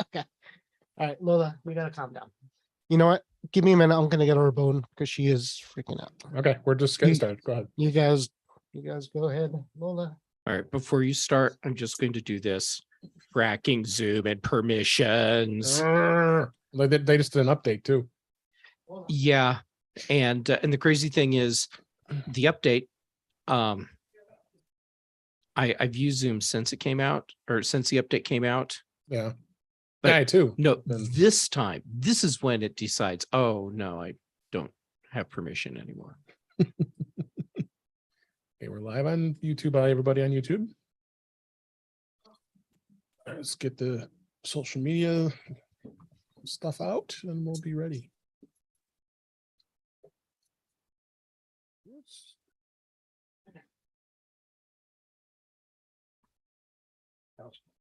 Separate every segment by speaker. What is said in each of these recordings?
Speaker 1: Okay. All right, Lola, we gotta calm down. You know what? Give me a minute. I'm gonna get her a bone because she is freaking out.
Speaker 2: Okay, we're just getting started. Go ahead.
Speaker 1: You guys go ahead, Lola.
Speaker 3: All right, before you start, I'm just going to do this. Tracking Zoom and permissions.
Speaker 2: They just did an update too.
Speaker 3: Yeah, and the crazy thing is, the update. I've used Zoom since it came out, or since the update came out.
Speaker 2: Yeah,
Speaker 3: But
Speaker 2: I too.
Speaker 3: No, this time, this is when it decides. Oh no, I don't have permission anymore.
Speaker 2: Okay, we're live on YouTube. Hi, everybody on YouTube. Let's get the social media stuff out and we'll be ready.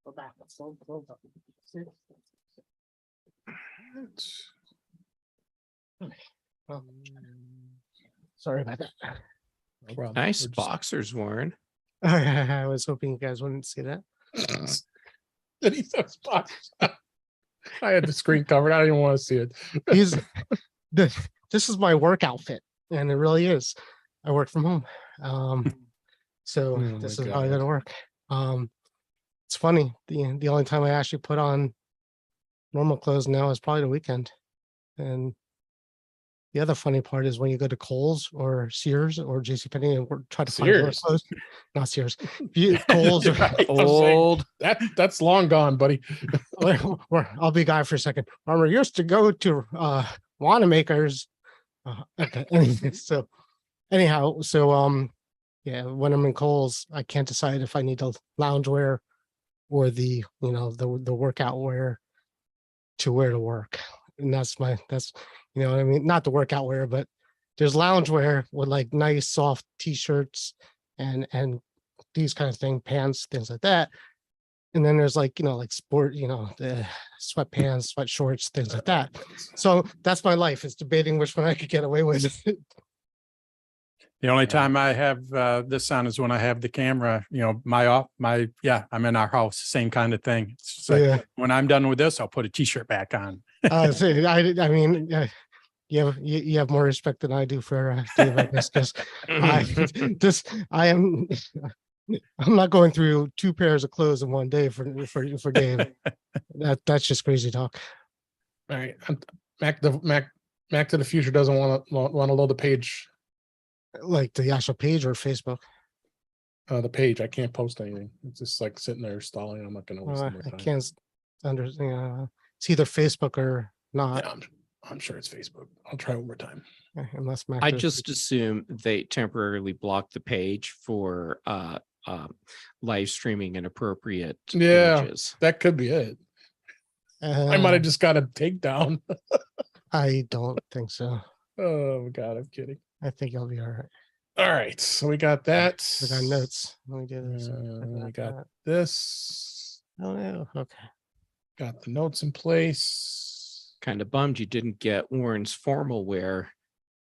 Speaker 1: Go back. Sorry about that.
Speaker 2: No problem.
Speaker 3: Nice boxers, Warren.
Speaker 1: I was hoping you guys wouldn't see that.
Speaker 2: Did he throw boxers? I had the screen covered. I don't even want to see it.
Speaker 1: This is my work outfit, and it really is. I work from home. So this is how I go to work. It's funny. The only time I actually put on normal clothes now is probably the weekend. And the other funny part is when you go to Kohl's or Sears or JCPenney and try to find work clothes. Not Sears. Kohl's or
Speaker 3: Old.
Speaker 2: That's long gone, buddy.
Speaker 1: I'll be a guy for a second. Remember, used to go to Wanamaker's. Okay. So anyhow, yeah, when I'm in Kohl's, I can't decide if I need the loungewear or the workout wear to wear to work. And that's you know what I mean? Not the workout wear, but there's loungewear with like nice soft t-shirts and these kind of things, pants, things like that. And then there's like sport, the sweatpants, sweat shorts, things like that. So that's my life, is debating which one I could get away with.
Speaker 4: The only time I have this on is when I have the camera, I'm in our house, same kind of thing. It's just like, when I'm done with this, I'll put a t-shirt back on.
Speaker 1: I mean, you have more respect than I do for Dave, I guess, because I'm not going through 2 pairs of clothes in one day for Dave. That's just crazy talk.
Speaker 2: All right, Mac to the Future doesn't want to load the page.
Speaker 1: Like the actual page or Facebook?
Speaker 2: The page. I can't post anything. It's just like sitting there stalling. I'm not going to waste more time.
Speaker 1: I can't understand. It's either Facebook or not.
Speaker 2: Yeah, I'm sure it's Facebook. I'll try one more time.
Speaker 1: Unless Mac
Speaker 3: I just assume they temporarily blocked the page for live streaming inappropriate images.
Speaker 2: That could be it. I might have just got a takedown.
Speaker 1: I don't think so.
Speaker 2: Oh God, I'm kidding.
Speaker 1: I think you'll be all right.
Speaker 2: All right, so we got that.
Speaker 1: We got notes. Let me do this.
Speaker 2: We got this.
Speaker 1: Oh no. Okay.
Speaker 2: Got the notes in place.
Speaker 3: Kind of bummed you didn't get Warren's formal wear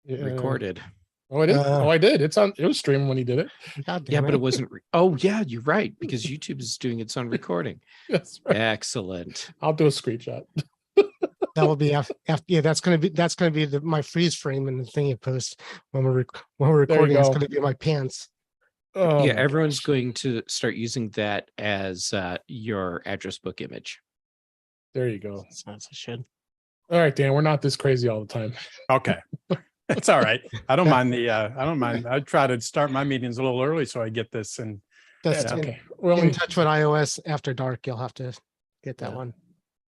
Speaker 3: recorded.
Speaker 2: Oh, I did. I did. It's on. It was streaming when he did it.
Speaker 3: Yeah, but it wasn't. Oh, yeah, you're right, because YouTube is doing its own recording.
Speaker 2: That's right.
Speaker 3: Excellent.
Speaker 2: I'll do a screenshot.
Speaker 1: That will be after. Yeah, that's gonna be my freeze frame and the thing you post when we're recording. It's gonna be my pants.
Speaker 2: Oh,
Speaker 3: yeah, everyone's going to start using that as your address book image.
Speaker 2: There you go.
Speaker 1: Sounds I should.
Speaker 2: All right, Dan. We're not this crazy all the time.
Speaker 4: Okay. It's all right. I don't mind I don't mind. I try to start my meetings a little early so I get this. And
Speaker 1: That's
Speaker 2: okay.
Speaker 1: We're in touch with iOS after dark. You'll have to get that one.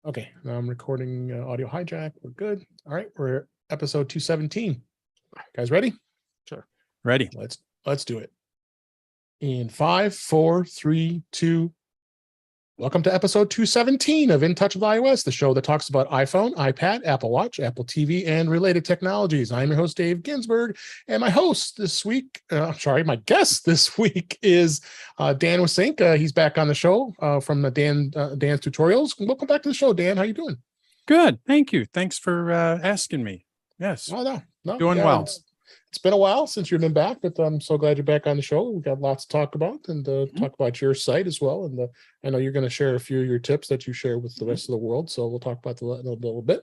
Speaker 2: Okay, now I'm recording audio hijack. We're good. All right, we're at episode 217. Guys, ready?
Speaker 1: Sure.
Speaker 4: Ready.
Speaker 2: Let's do it. In 5, 4, 3, 2. Welcome to episode 217 of In Touch with iOS, the show that talks about iPhone, iPad, Apple Watch, Apple TV, and related technologies. I'm your host, Dave Ginsburg, and my host this week, my guest this week is Dan Wasink. He's back on the show from the Dan's Tutorials. Welcome back to the show, Dan. How you doing?
Speaker 4: Good. Thank you. Thanks for asking me. Yes.
Speaker 2: Oh, no.
Speaker 4: Doing well.
Speaker 2: it's been a while since you've been back, but I'm so glad you're back on the show. We've got lots to talk about and talk about your site as well. And I know you're going to share a few of your tips that you share with the rest of the world. So we'll talk about that a little bit.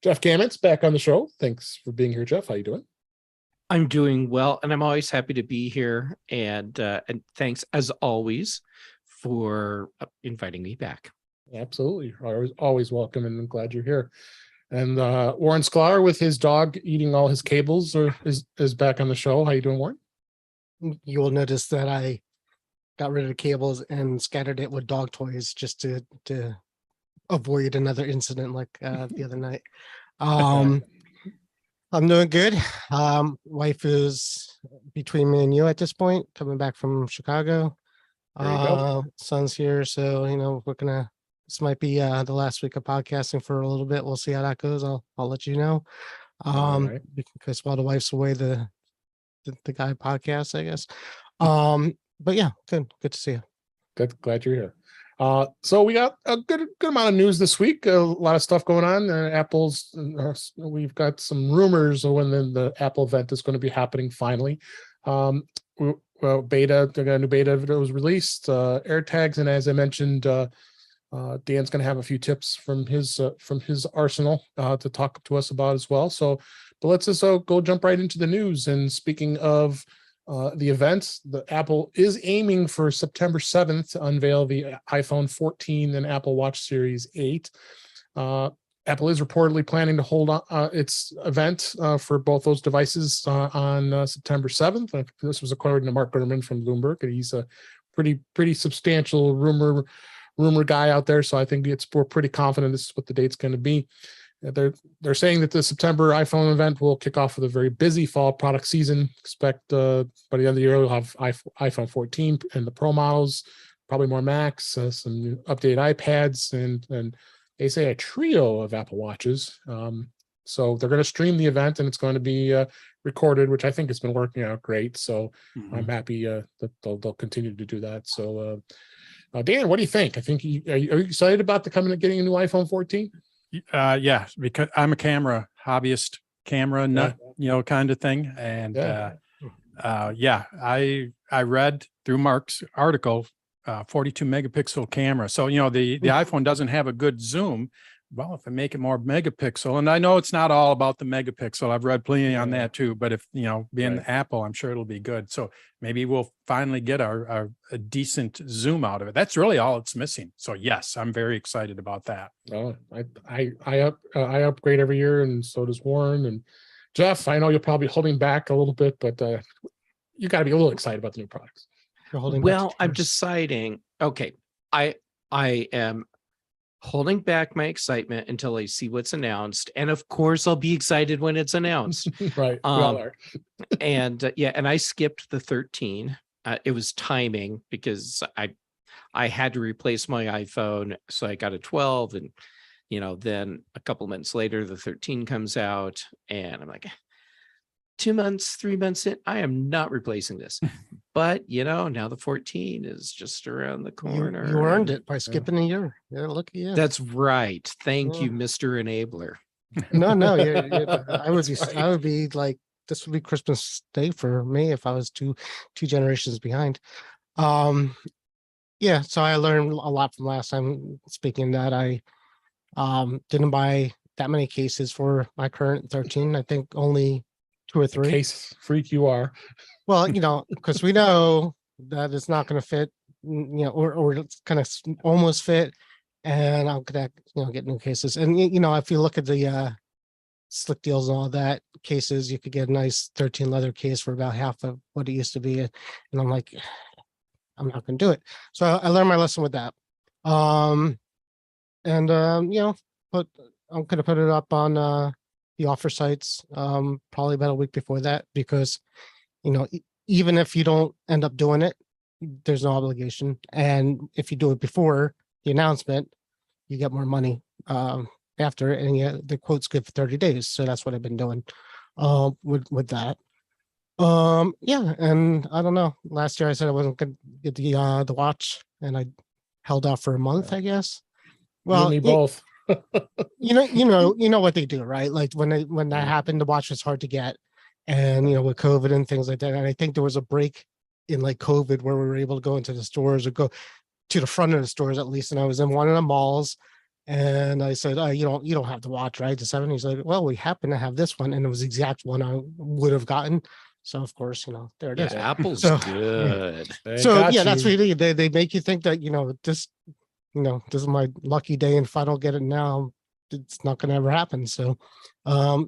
Speaker 2: Jeff Gametz back on the show. Thanks for being here, Jeff. How you doing?
Speaker 3: I'm doing well, and I'm always happy to be here. And thanks as always for inviting me back.
Speaker 2: Absolutely. Always welcome, and I'm glad you're here. And Warren Sklar with his dog eating all his cables is back on the show. How you doing, Warren?
Speaker 1: You will notice that I got rid of the cables and scattered it with dog toys just to avoid another incident like the other night. I'm doing good. Wife is between me and you at this point, coming back from Chicago.
Speaker 2: There you go.
Speaker 1: Son's here, so this might be the last week of podcasting for a little bit. We'll see how that goes. I'll let you know.
Speaker 2: Right.
Speaker 1: Because while the wife's away, the guy podcasts, I guess. But yeah, good to see you.
Speaker 2: Good, glad you're here. So we got a good amount of news this week. A lot of stuff going on. Apple's we've got some rumors of when the Apple event is going to be happening finally. Beta, they got a new beta that was released, AirTags, and as I mentioned, Dan's going to have a few tips from his arsenal to talk to us about as well. So, but let's just go jump right into the news. And speaking of the events, the Apple is aiming for September 7th to unveil the iPhone 14 and Apple Watch Series 8. Apple is reportedly planning to hold its event for both those devices on September 7th. This was according to Mark Gurman from Bloomberg, and he's a pretty substantial rumor guy out there. So I think we're pretty confident this is what the date's going to be. They're saying that the September iPhone event will kick off with a very busy fall product season. Expect by the end of the year we'll have iPhone 14 and the Pro models, probably more Macs, some new updated iPads, and they say a trio of Apple Watches. So they're going to stream the event, and it's going to be recorded, which I think has been working out great. So I'm happy that they'll continue to do that. So Dan, what do you think? I think are you excited about getting a new iPhone 14?
Speaker 4: Yeah, because I'm a hobbyist camera nut, kind of thing. And I read through Mark's article, 42 megapixel camera. So, the iPhone doesn't have a good zoom. Well, if I make it more megapixel, and I know it's not all about the megapixel, I've read plenty on that too, but if, being Apple, I'm sure it'll be good. So maybe we'll finally get a decent zoom out of it. That's really all it's missing. So yes, I'm very excited about that.
Speaker 2: Oh, I upgrade every year, and so does Warren and Jeff. I know you're probably holding back a little bit, but you got to be a little excited about the new products.
Speaker 3: I'm deciding. Okay, I am holding back my excitement until I see what's announced, and of course I'll be excited when it's announced.
Speaker 2: Right. We all are.
Speaker 3: And I skipped the 13. It was timing because I had to replace my iPhone, so I got a 12, and then a couple months later the 13 comes out, and I'm like, 2 months, 3 months in, I am not replacing this. But now the 14 is just around the corner.
Speaker 1: You earned it by skipping a year. Yeah, look at you.
Speaker 3: That's right. Thank you, Mr. Enabler.
Speaker 1: No, I would be like, this would be Christmas Day for me if I was two generations behind. So I learned a lot from last time speaking, that I didn't buy that many cases for my current 13. I think only 2 or 3.
Speaker 2: Case freak you are.
Speaker 1: Well, because we know that it's not going to fit, or it's kind of almost fit, and I'm gonna get new cases. And if you look at the slick deals and all that cases, you could get a nice 13 leather case for about half of what it used to be, and I'm like, I'm not going to do it. So I learned my lesson with that. But I'm going to put it up on the offer sites probably about a week before that, because even if you don't end up doing it, there's no obligation, and if you do it before the announcement, you get more money after, and the quote's good for 30 days. So that's what I've been doing with that. And I don't know, last year I said I wasn't gonna get the watch, and I held out for a month, I guess. Well,
Speaker 2: me both.
Speaker 1: you know what they do, right? Like when that happened, the watch was hard to get, and with COVID and things like that. And I think there was a break in like COVID where we were able to go into the stores or go to the front of the stores at least. And I was in one of the malls, and I said, you don't have to watch, right? The 7. He's like, well, we happen to have this one, and it was the exact one I would have gotten. So of course, there it
Speaker 3: Yeah,
Speaker 1: is.
Speaker 3: Apple's
Speaker 1: So,
Speaker 3: good.
Speaker 1: So yeah, that's what they make you think that this this is my lucky day, and if I don't get it now, it's not going to ever happen. So, I've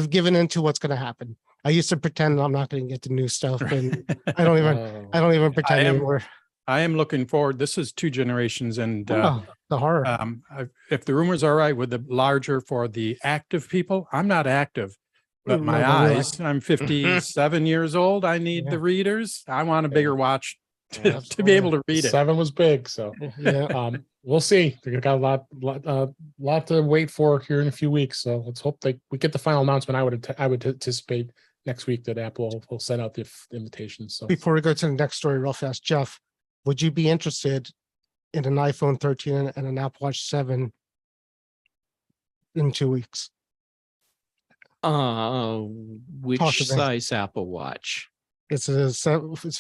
Speaker 1: given into what's going to happen. I used to pretend I'm not going to get the new stuff, and I don't even pretend anymore.
Speaker 4: I am looking forward. This is 2 generations, and
Speaker 1: the horror.
Speaker 4: if the rumors are right, with the larger for the active people, I'm not active, but
Speaker 1: No,
Speaker 4: my
Speaker 1: but
Speaker 4: eyes. I'm 57 years old. I need the readers. I want a bigger watch to be able to read it.
Speaker 2: 7 was big, so
Speaker 1: Yeah.
Speaker 2: we'll see. They got a lot to wait for here in a few weeks. So let's hope we get the final announcement. I would anticipate next week that Apple will send out the invitations. So
Speaker 1: Before we go to the next story, real fast, Jeff, would you be interested in an iPhone 13 and an Apple Watch 7 in 2 weeks?
Speaker 3: Which size Apple Watch?
Speaker 1: It's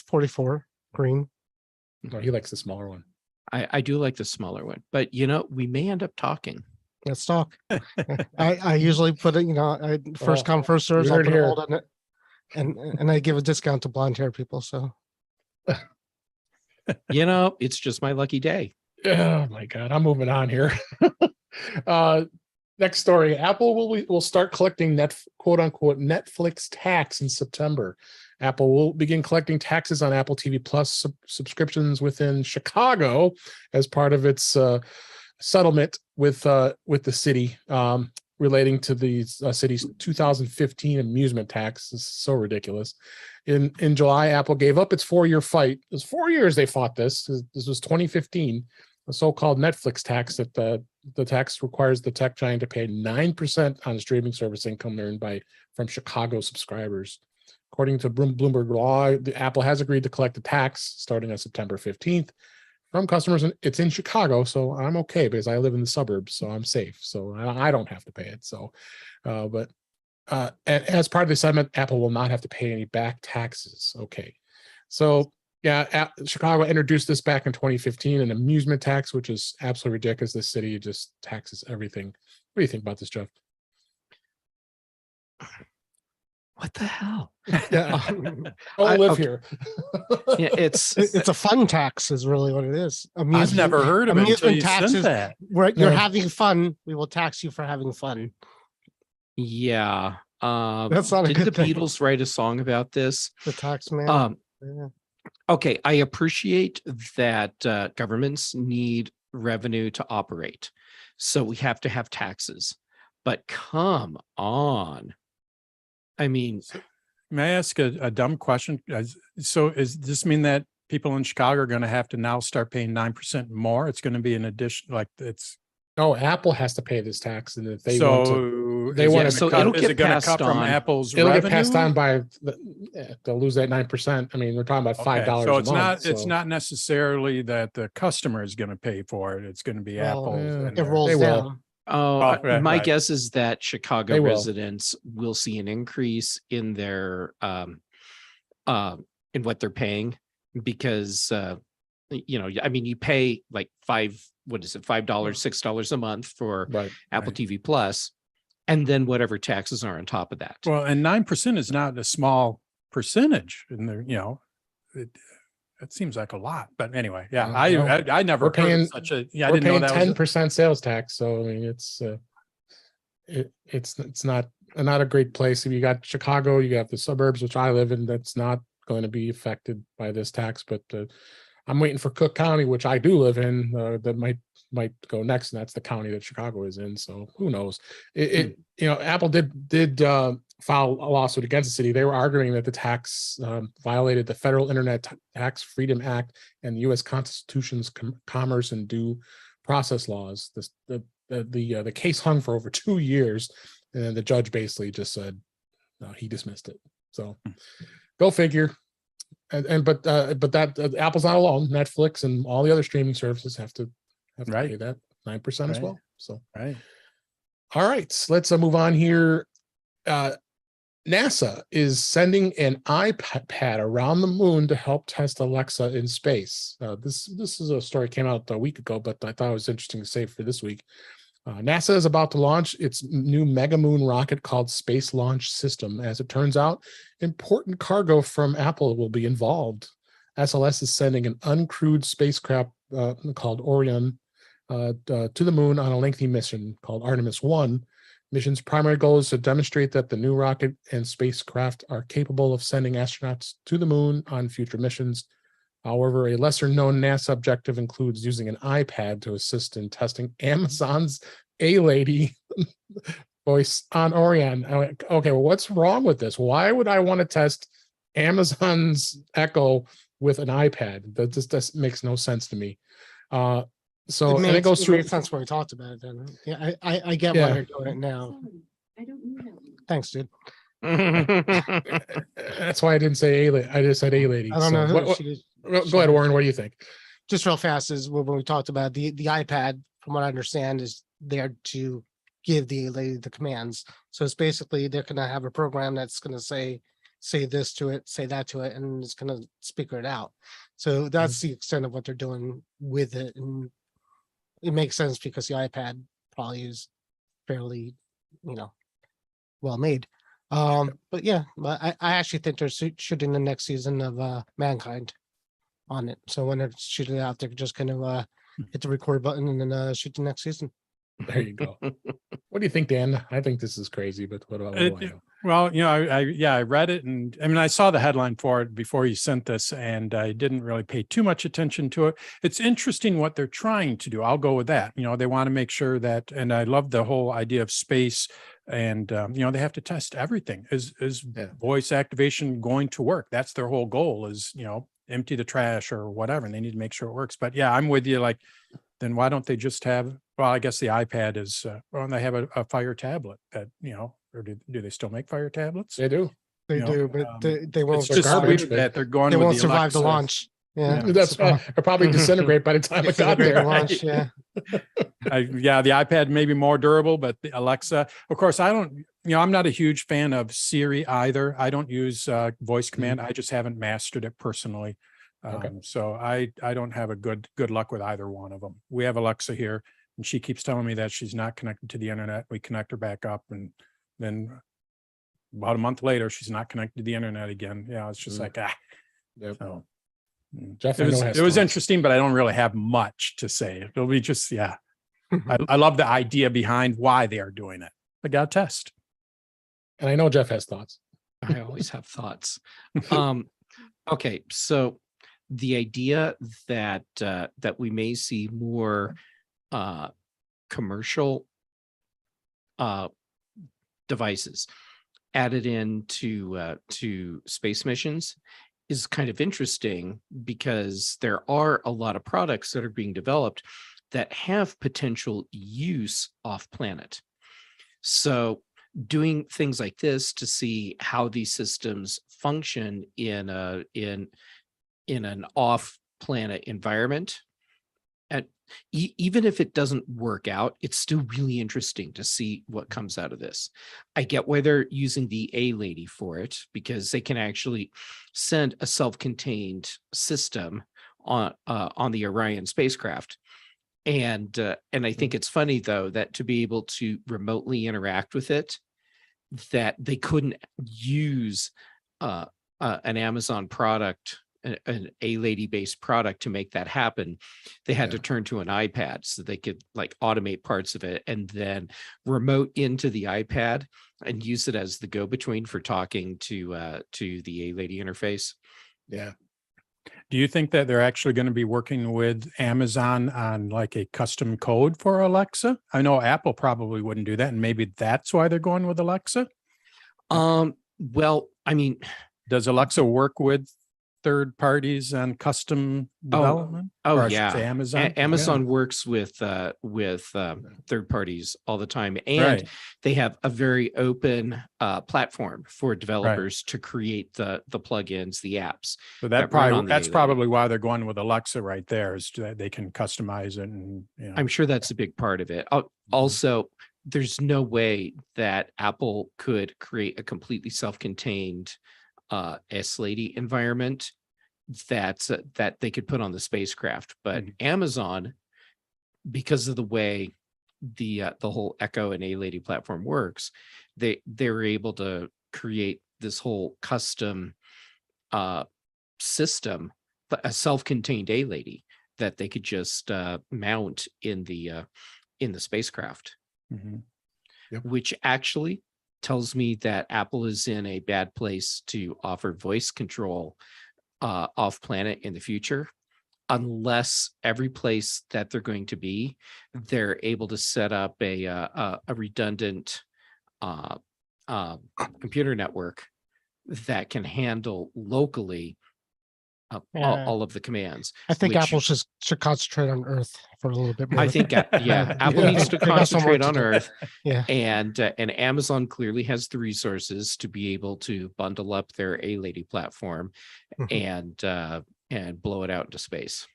Speaker 1: 44 green.
Speaker 2: no, he likes the smaller one.
Speaker 3: I do like the smaller one, but we may end up talking.
Speaker 1: Let's talk. I usually put it, first come, first serve.
Speaker 2: you
Speaker 1: I
Speaker 2: heard
Speaker 1: put a
Speaker 2: here.
Speaker 1: hold on it, and I give a discount to blonde hair people. So
Speaker 3: It's just my lucky day.
Speaker 2: Oh my God, I'm moving on here. Next story: Apple will start collecting quote unquote Netflix tax in September. Apple will begin collecting taxes on Apple TV Plus subscriptions within Chicago as part of its settlement with the city relating to the city's 2015 amusement tax. This is so ridiculous. In July, Apple gave up its 4-year fight. It was 4 years they fought this. This was 2015. The so-called Netflix tax that the tax requires the tech giant to pay 9% on streaming service income earned from Chicago subscribers. According to Bloomberg Law, the Apple has agreed to collect the tax starting on September 15th from customers. And it's in Chicago, so I'm okay because I live in the suburbs, so I'm safe. So I don't have to pay it. So, but as part of the settlement, Apple will not have to pay any back taxes. Okay. So yeah, Chicago introduced this back in 2015, an amusement tax, which is absolutely ridiculous. The city just taxes everything. What do you think about this, Jeff?
Speaker 3: What the hell?
Speaker 2: I live here.
Speaker 3: Yeah, it's
Speaker 1: a fun tax, is really what it is.
Speaker 4: I've never heard of it until you said that.
Speaker 1: Where you're having fun, we will tax you for having fun.
Speaker 3: Yeah.
Speaker 1: That's not a
Speaker 3: did
Speaker 1: good
Speaker 3: the
Speaker 1: thing.
Speaker 3: Beatles write a song about this?
Speaker 1: The tax man.
Speaker 3: Yeah. Okay, I appreciate that governments need revenue to operate, so we have to have taxes. But come on. I mean,
Speaker 4: may I ask a dumb question? So does this mean that people in Chicago are going to have to now start paying 9% more? It's going to be an addition, like it's.
Speaker 2: No, Apple has to pay this tax, and if they
Speaker 4: so
Speaker 2: want to,
Speaker 3: so it'll
Speaker 4: is
Speaker 3: get
Speaker 4: it going to
Speaker 3: passed
Speaker 4: cut from
Speaker 3: on.
Speaker 4: Apple's
Speaker 2: it'll
Speaker 4: revenue?
Speaker 2: get passed on by they'll lose that 9%. I mean, we're talking about $5
Speaker 4: So
Speaker 2: a
Speaker 4: it's
Speaker 2: month.
Speaker 4: it's not necessarily that the customer is going to pay for it. It's going to be Apple.
Speaker 1: It rolls
Speaker 2: They will.
Speaker 1: down.
Speaker 3: My
Speaker 4: right.
Speaker 3: guess is that Chicago
Speaker 2: They will.
Speaker 3: residents will see an increase in their in what they're paying, because I mean, you pay like $5, $6 a month for
Speaker 2: Right.
Speaker 3: Apple TV Plus, and then whatever taxes are on top of that.
Speaker 4: Well, and 9% is not a small percentage, and it seems like a lot. But anyway, yeah, I never
Speaker 2: We're paying
Speaker 4: heard of such a. Yeah, I
Speaker 2: we're
Speaker 4: didn't know
Speaker 2: paying
Speaker 4: that
Speaker 2: 10% sales tax. So I mean, it's not a great place. If you got Chicago, you got the suburbs, which I live in, that's not going to be affected by this tax. But I'm waiting for Cook County, which I do live in, that might go next, and that's the county that Chicago is in. So who knows? Apple did file a lawsuit against the city. They were arguing that the tax violated the Federal Internet Tax Freedom Act and the U.S. Constitution's commerce and due process laws. The case hung for over 2 years, and then the judge basically just said no, he dismissed it. So go figure. But that Apple's not alone. Netflix and all the other streaming services have to pay that 9% as well. So
Speaker 4: right.
Speaker 2: all right, let's move on here. NASA is sending an iPad around the moon to help test Alexa in space. This is a story came out a week ago, but I thought it was interesting to say for this week. NASA is about to launch its new mega moon rocket called Space Launch System. As it turns out, important cargo from Apple will be involved. SLS is sending an uncrewed spacecraft called Orion to the moon on a lengthy mission called Artemis 1. Mission's primary goal is to demonstrate that the new rocket and spacecraft are capable of sending astronauts to the moon on future missions. However, a lesser-known NASA objective includes using an iPad to assist in testing Amazon's A-Lady voice on Orion. Okay, well, what's wrong with this? Why would I want to test Amazon's Echo with an iPad? That just makes no sense to me. And it goes through.
Speaker 1: It makes sense when we talked about it then. Yeah, I get why they're doing it now.
Speaker 5: I don't know.
Speaker 1: Thanks, dude.
Speaker 2: That's why I didn't say A-Lady. I just said A-Lady.
Speaker 1: I don't know who she is.
Speaker 2: Go ahead, Warren. What do you think?
Speaker 1: Just real fast is when we talked about the iPad, from what I understand, is there to give the lady the commands. So it's basically they're gonna have a program that's gonna say this to it, say that to it, and it's gonna speaker it out. So that's the extent of what they're doing with it. And it makes sense because the iPad probably is fairly, well made. But yeah, I actually think they're shooting the next season of Mankind on it. So when they're shooting it out, they're just gonna hit the record button and then shoot the next season.
Speaker 2: There you go. What do you think, Dan? I think this is crazy, but what do I know?
Speaker 4: Well, I read it, and I mean, I saw the headline for it before you sent this, and I didn't really pay too much attention to it. It's interesting what they're trying to do. I'll go with that. They want to make sure that, and I love the whole idea of space, and they have to test everything. Is voice activation going to work? That's their whole goal. Is empty the trash or whatever, and they need to make sure it works. But yeah, I'm with you. Like, then why don't they just have? Well, I guess the iPad is. Well, and they have a Fire tablet that or do they still make Fire tablets?
Speaker 2: They do.
Speaker 1: They do, but they won't.
Speaker 4: It's just
Speaker 2: garbage,
Speaker 4: weird that they're going.
Speaker 1: They
Speaker 4: with
Speaker 1: won't
Speaker 4: the
Speaker 1: survive the
Speaker 4: Alexa.
Speaker 1: launch. Yeah,
Speaker 2: That's it'll probably disintegrate by the time it got there.
Speaker 1: Launch, yeah.
Speaker 4: The iPad may be more durable, but the Alexa, of course, I don't. I'm not a huge fan of Siri either. I don't use voice command. I just haven't mastered it personally. So I don't have a good luck with either one of them. We have Alexa here, and she keeps telling me that she's not connected to the internet. We connect her back up, and then about a month later, she's not connected to the internet again. Yeah, it's just like
Speaker 2: Yep.
Speaker 4: So,
Speaker 2: Jeff,
Speaker 4: it was interesting, but I don't really have much to say. It'll be just I love the idea behind why they are doing it. They got to test.
Speaker 2: And I know Jeff has thoughts.
Speaker 3: I always have thoughts. Okay, so the idea that that we may see more commercial devices added into to space missions is kind of interesting, because there are a lot of products that are being developed that have potential use off planet. So doing things like this to see how these systems function in an off planet environment, and even if it doesn't work out, it's still really interesting to see what comes out of this. I get why they're using the A-Lady for it, because they can actually send a self-contained system on the Orion spacecraft. And I think it's funny, though, that to be able to remotely interact with it, that they couldn't use an Amazon product, an A-Lady based product, to make that happen. They had to turn to an iPad so they could automate parts of it and then remote into the iPad and use it as the go-between for talking to the A-Lady interface.
Speaker 2: Yeah.
Speaker 4: Do you think that they're actually going to be working with Amazon on a custom code for Alexa? I know Apple probably wouldn't do that, and maybe that's why they're going with Alexa.
Speaker 3: Well, I mean,
Speaker 4: does Alexa work with third parties on custom development? Or I should say Amazon.
Speaker 3: Amazon works with third parties all the time, and they have a very open platform for developers to create the plugins, the apps.
Speaker 4: So that's probably why they're going with Alexa right there, is that they can customize it, and
Speaker 3: I'm sure that's a big part of it. Also, there's no way that Apple could create a completely self-contained S-Lady environment that they could put on the spacecraft. But Amazon, because of the way the whole Echo and A-Lady platform works, they were able to create this whole custom system, a self-contained A-Lady that they could just mount in the spacecraft.
Speaker 2: Yep.
Speaker 3: Which actually tells me that Apple is in a bad place to offer voice control off planet in the future, unless every place that they're going to be, they're able to set up a redundant computer network that can handle locally all of the commands.
Speaker 1: I think
Speaker 3: which-
Speaker 1: Apple should concentrate on Earth for a little bit more.
Speaker 3: I think, yeah, Apple
Speaker 1: Yeah.
Speaker 3: needs to
Speaker 1: They got some work
Speaker 3: concentrate
Speaker 1: to
Speaker 3: on
Speaker 1: do.
Speaker 3: Earth,
Speaker 1: Yeah.
Speaker 3: and Amazon clearly has the resources to be able to bundle up their A-Lady platform
Speaker 1: Mhm.
Speaker 3: and blow it out into space.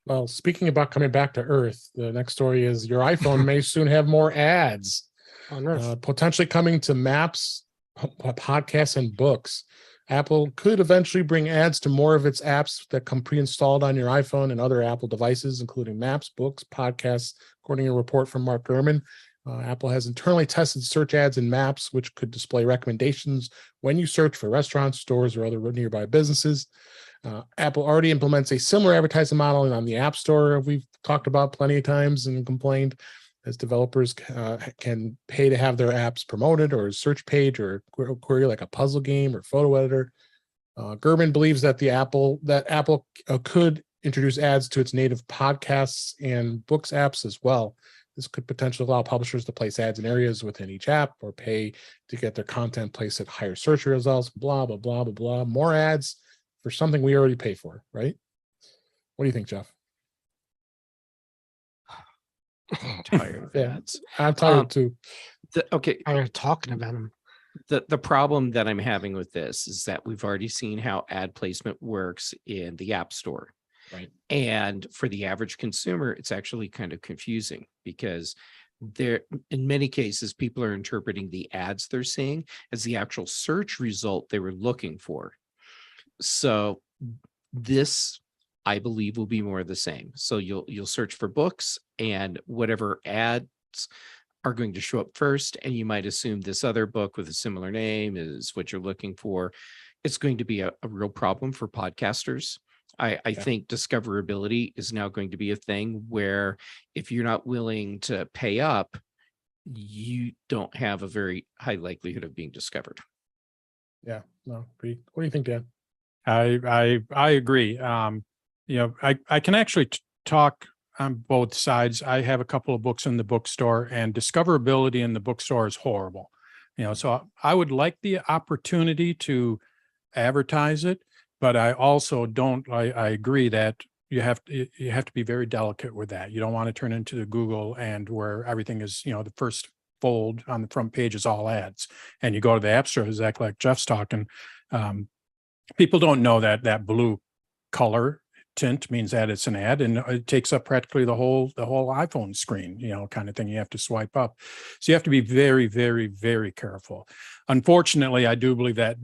Speaker 2: Well, speaking about coming back to Earth, the next story is your iPhone may soon have more ads,
Speaker 1: On Earth.
Speaker 2: potentially coming to maps, podcasts, and books. Apple could eventually bring ads to more of its apps that come pre-installed on your iPhone and other Apple devices, including maps, books, podcasts, according to a report from Mark Gurman. Apple has internally tested search ads in maps, which could display recommendations when you search for restaurants, stores, or other nearby businesses. Apple already implements a similar advertising model on the App Store. We've talked about plenty of times and complained, as developers can pay to have their apps promoted, or a search page, or a query like a puzzle game or photo editor. Gurman believes that Apple could introduce ads to its native podcasts and books apps as well. This could potentially allow publishers to place ads in areas within each app, or pay to get their content placed at higher search results, blah, blah, blah, blah, blah. More ads for something we already pay for, right? What do you think, Jeff?
Speaker 3: I'm tired of
Speaker 2: Yeah.
Speaker 3: ads.
Speaker 2: I'm tired too.
Speaker 3: Okay,
Speaker 1: I'm talking about them.
Speaker 3: the problem that I'm having with this is that we've already seen how ad placement works in the App Store.
Speaker 2: Right.
Speaker 3: And for the average consumer, it's actually kind of confusing, because in many cases, people are interpreting the ads they're seeing as the actual search result they were looking for. So this, I believe, will be more of the same. So you'll search for books, and whatever ads are going to show up first, and you might assume this other book with a similar name is what you're looking for. It's going to be a real problem for podcasters. I think discoverability is now going to be a thing where if you're not willing to pay up, you don't have a very high likelihood of being discovered.
Speaker 2: Yeah, no, agree. What do you think, Dan?
Speaker 4: I agree. I can actually talk on both sides. I have a couple of books in the bookstore, and discoverability in the bookstore is horrible. So I would like the opportunity to advertise it, but I also don't. I agree that you have to be very delicate with that. You don't want to turn into the Google and where everything is, the first fold on the front page is all ads, and you go to the App Store, exactly like Jeff's talking. People don't know that blue color tint means that it's an ad, and it takes up practically the whole iPhone screen, kind of thing. You have to swipe up. So you have to be very, very, very careful. Unfortunately, I do believe that,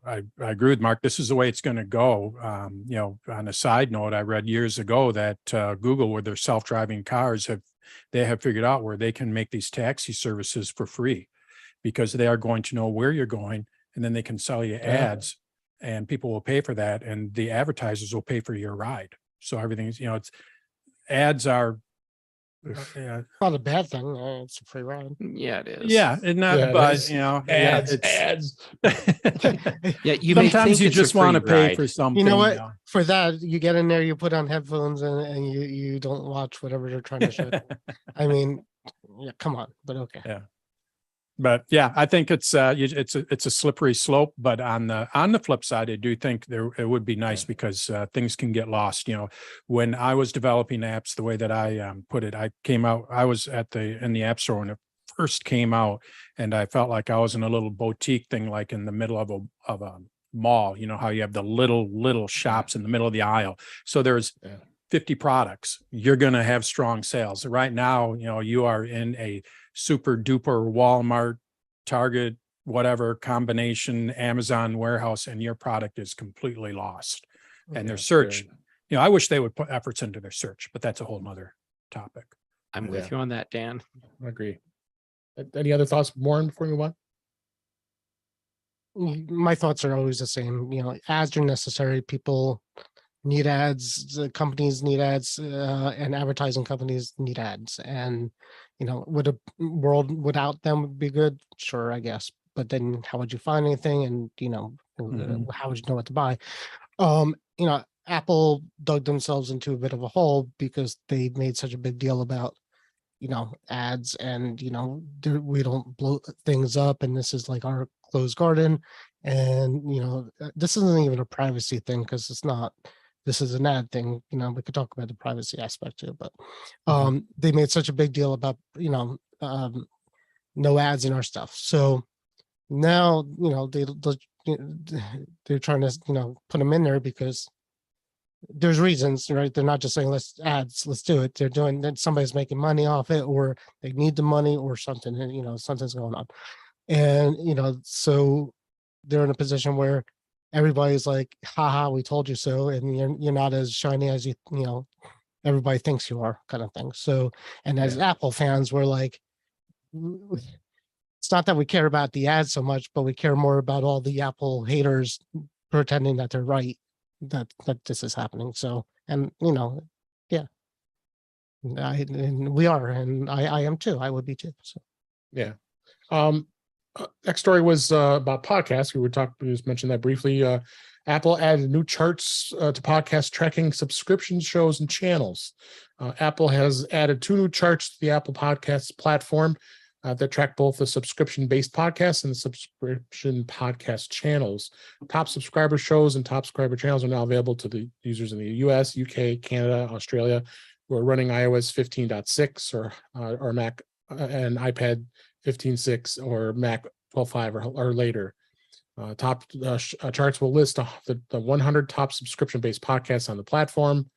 Speaker 4: I agree with Mark. This is the way it's going to go. On a side note, I read years ago that Google, with their self-driving cars, have figured out where they can make these taxi services for free, because they are going to know where you're going, and then they can sell you ads, and people will pay for that, and the advertisers will pay for your ride. So everything is, ads are.
Speaker 1: Not a bad thing. It's a free ride.
Speaker 3: Yeah, it is.
Speaker 4: Yeah, and not,
Speaker 2: Yeah, it
Speaker 4: but
Speaker 2: is.
Speaker 4: ads.
Speaker 3: Yeah, you may
Speaker 4: Sometimes
Speaker 3: think
Speaker 4: you
Speaker 3: it's a
Speaker 4: just want to
Speaker 3: free
Speaker 4: pay
Speaker 3: ride.
Speaker 4: for something.
Speaker 1: You know what? For that, you get in there, you put on headphones, and you don't watch whatever they're trying to show. I mean, yeah, come on, but okay.
Speaker 4: Yeah. But yeah, I think it's a slippery slope. But on the flip side, I do think it would be nice, because things can get lost. When I was developing apps, the way that I put it, I was in the App Store when it first came out, and I felt like I was in a little boutique thing, like in the middle of a mall. How you have the little shops in the middle of the aisle. So there's 50 products. You're going to have strong sales. Right now, you are in a super duper Walmart, Target, whatever combination, Amazon warehouse, and your product is completely lost. And their search, I wish they would put efforts into their search, but that's a whole nother topic.
Speaker 3: I'm with you on that, Dan.
Speaker 2: I agree. Any other thoughts, Warren, before we move on?
Speaker 1: My thoughts are always the same. Ads are necessary. People need ads. The companies need ads, and advertising companies need ads. And would a world without them would be good? Sure, I guess. But then, how would you find anything? And how would you know what to buy? Apple dug themselves into a bit of a hole because they made such a big deal about ads, and we don't blow things up, and this is like our closed garden, and this isn't even a privacy thing because it's not. This is an ad thing. We could talk about the privacy aspect too, but they made such a big deal about no ads in our stuff. So now they're trying to put them in there because there's reasons, right? They're not just saying let's do it. They're doing that. Somebody's making money off it, or they need the money, or something. And something's going on, and so they're in a position where everybody's like, haha, we told you so, and you're not as shiny as you everybody thinks you are, kind of thing. So, and as Apple fans, we're like, it's not that we care about the ads so much, but we care more about all the Apple haters pretending that they're right, that this is happening. So, and and we are, and I am too. I would be too. So,
Speaker 2: yeah. Next story was about podcasts. We just mentioned that briefly. Apple added new charts to podcast tracking subscription shows and channels. Apple has added 2 new charts to the Apple Podcasts platform that track both the subscription-based podcasts and the subscription podcast channels. Top subscriber shows and top subscriber channels are now available to the users in the US, UK, Canada, Australia, who are running iOS 15.6 or Mac and iPad 15.6 or Mac 12.5 or later. Top charts will list the 100 top subscription-based podcasts on the platform.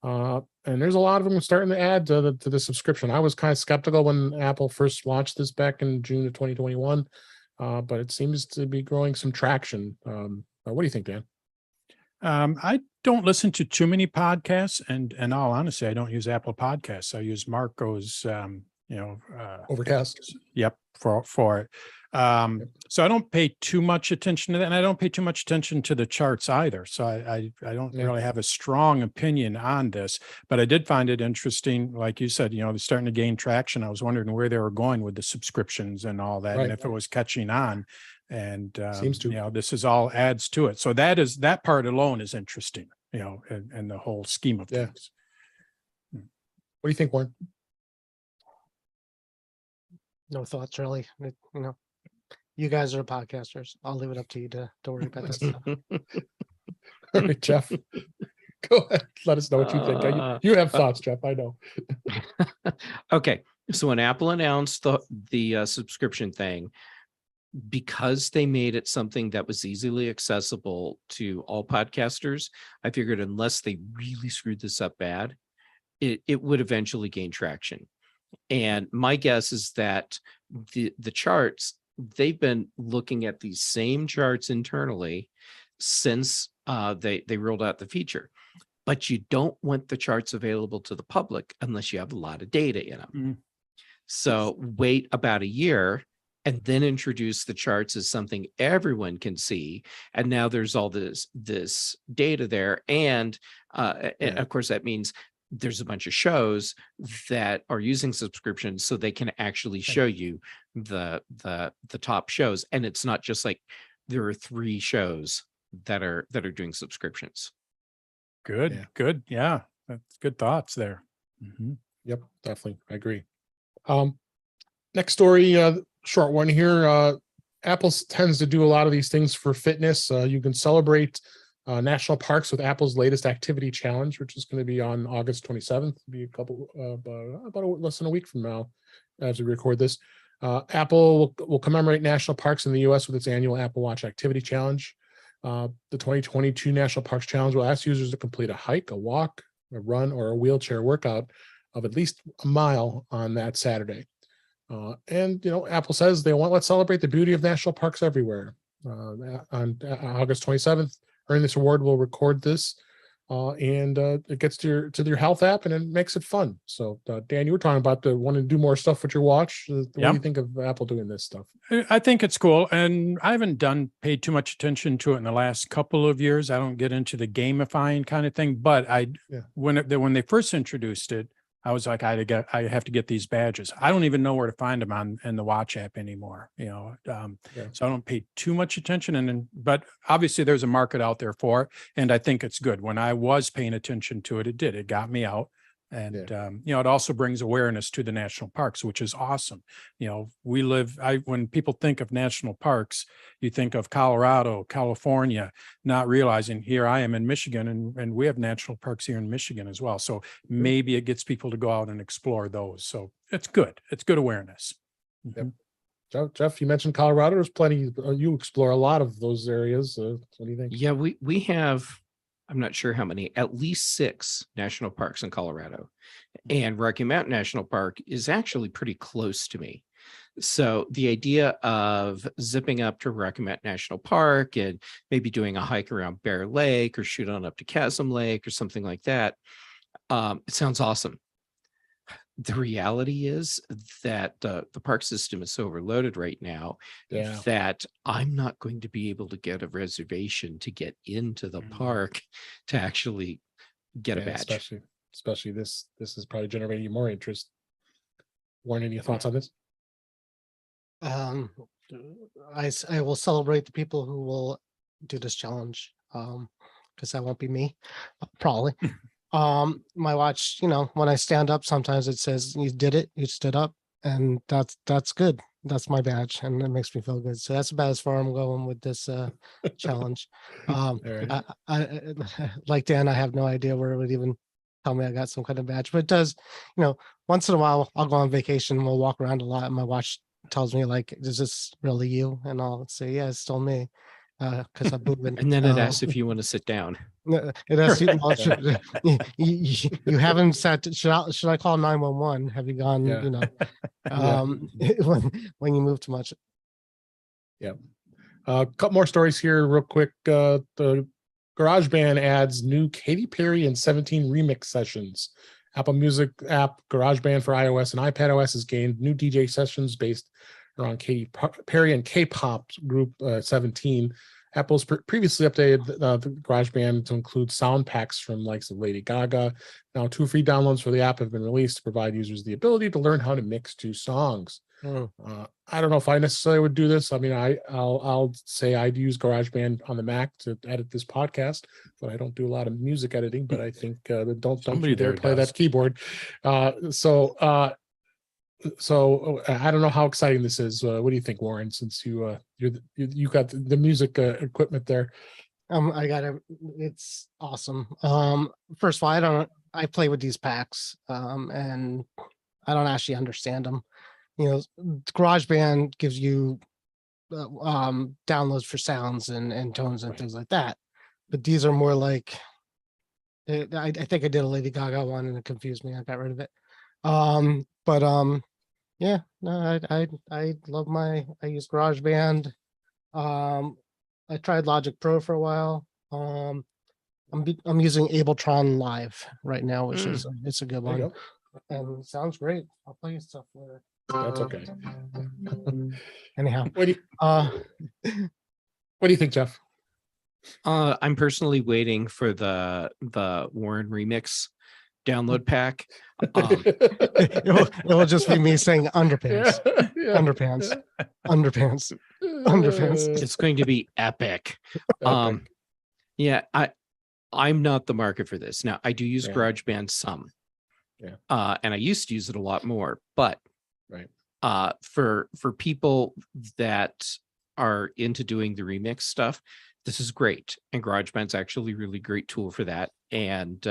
Speaker 2: And there's a lot of them starting to add to the subscription. I was kind of skeptical when Apple first launched this back in June of 2021, but it seems to be growing some traction. What do you think, Dan?
Speaker 4: I don't listen to too many podcasts, and in all honesty, I don't use Apple Podcasts. I use Marco's,
Speaker 2: Overcast.
Speaker 4: Yep, for it. So I don't pay too much attention to that, and I don't pay too much attention to the charts either. So I don't really have a strong opinion on this, but I did find it interesting. Like you said, they're starting to gain traction. I was wondering where they were going with the subscriptions and all that, and if it was catching on. And
Speaker 2: seems to.
Speaker 4: This is all adds to it. So that part alone is interesting, in the whole scheme of things.
Speaker 2: What do you think, Warren?
Speaker 1: no thoughts really. You guys are podcasters. I'll leave it up to you to worry about this stuff.
Speaker 2: All right, Jeff, go ahead. Let us know what you think. You have thoughts, Jeff. I know.
Speaker 3: Okay, so when Apple announced the subscription thing, because they made it something that was easily accessible to all podcasters, I figured unless they really screwed this up bad, it would eventually gain traction. And my guess is that the charts, they've been looking at these same charts internally since they rolled out the feature. But you don't want the charts available to the public unless you have a lot of data in them. Mm. So wait about a year and then introduce the charts as something everyone can see. And now there's all this data there. And of course, that means there's a bunch of shows that are using subscriptions, so they can actually show you the top shows. And it's not just like there are 3 shows that are doing subscriptions.
Speaker 4: Good. Yeah, that's good thoughts there.
Speaker 2: Mm-hmm. Yep, definitely. I agree. Next story, short one here. Apple tends to do a lot of these things for fitness. You can celebrate national parks with Apple's latest activity challenge, which is going to be on August 27th. It'll be about less than a week from now as we record this. Apple will commemorate national parks in the U.S. with its annual Apple Watch Activity Challenge. The 2022 National Parks Challenge will ask users to complete a hike, a walk, a run, or a wheelchair workout of at least a mile on that Saturday. And Apple says they let's celebrate the beauty of national parks everywhere. On August 27th, Earn This Award will record this, and it gets to your health app, and it makes it fun. So, Dan, you were talking about wanting to do more stuff with your watch. What do you think of Apple doing this stuff?
Speaker 4: I think it's cool, and I haven't paid too much attention to it in the last couple of years. I don't get into the gamifying kind of thing, but when they first introduced it, I was like, I have to get these badges. I don't even know where to find them in the watch app anymore. So I don't pay too much attention. But obviously there's a market out there for it, and I think it's good. When I was paying attention to it, it got me out. And, it also brings awareness to the national parks, which is awesome. When people think of national parks, you think of Colorado, California, not realizing here I am in Michigan, and we have national parks here in Michigan as well. So maybe it gets people to go out and explore those. So it's good. It's good awareness.
Speaker 2: Yep. Jeff, you mentioned Colorado. There's plenty. You explore a lot of those areas. What do you think?
Speaker 3: Yeah, we have, I'm not sure how many, at least 6 national parks in Colorado. And Rocky Mountain National Park is actually pretty close to me. So the idea of zipping up to Rocky Mountain National Park and maybe doing a hike around Bear Lake or shoot on up to Chasm Lake or something like that, it sounds awesome. The reality is that the park system is so overloaded right now that I'm not going to be able to get a reservation to get into the park to actually get a badge.
Speaker 2: Especially this is probably generating more interest. Warren, any thoughts on this?
Speaker 1: I will celebrate the people who will do this challenge, because that won't be me, probably. My watch, when I stand up, sometimes it says you did it, you stood up, and that's good. That's my badge, and it makes me feel good. So that's about as far I'm going with this challenge.
Speaker 2: Right.
Speaker 1: I like Dan, I have no idea where it would even tell me I got some kind of badge, but it does. Once in a while I'll go on vacation, we'll walk around a lot, and my watch tells me like, is this really you? And I'll say, yeah, it's still me, because I'm moving.
Speaker 3: And then it asks if you want to sit down.
Speaker 1: It asks you haven't sat. Should I call 911? Have you gone? When you move too much.
Speaker 2: Yeah. A couple more stories here, real quick. The GarageBand adds new Katy Perry and 17 remix sessions. Apple Music app GarageBand for iOS and iPadOS has gained new DJ sessions based around Katy Perry and K-pop group 17. Apple's previously updated the GarageBand to include sound packs from likes of Lady Gaga. Now, 2 free downloads for the app have been released to provide users the ability to learn how to mix 2 songs. I don't know if I necessarily would do this. I mean, I'll say I'd use GarageBand on the Mac to edit this podcast, but I don't do a lot of music editing. But I think don't you dare play that keyboard. So I don't know how exciting this is. What do you think, Warren? Since you got the music equipment there.
Speaker 1: It's awesome. First of all, I play with these packs, and I don't actually understand them. GarageBand gives you downloads for sounds and tones and things like that, but these are more like, I think I did a Lady Gaga one and it confused me. I got rid of it. Yeah, no, I love I use GarageBand. I tried Logic Pro for a while. I'm using Abletron Live right now, which is it's a good one. And it sounds great. I'll play you stuff later.
Speaker 2: That's okay.
Speaker 1: Anyhow,
Speaker 2: what do you think, Jeff?
Speaker 3: I'm personally waiting for the Warren remix download pack.
Speaker 1: It will just be me saying underpants, underpants.
Speaker 3: It's going to be epic. Yeah, I'm not the market for this. Now, I do use GarageBand some. And I used to use it a lot more, but for people that are into doing the remix stuff, this is great. And GarageBand's actually a really great tool for that. And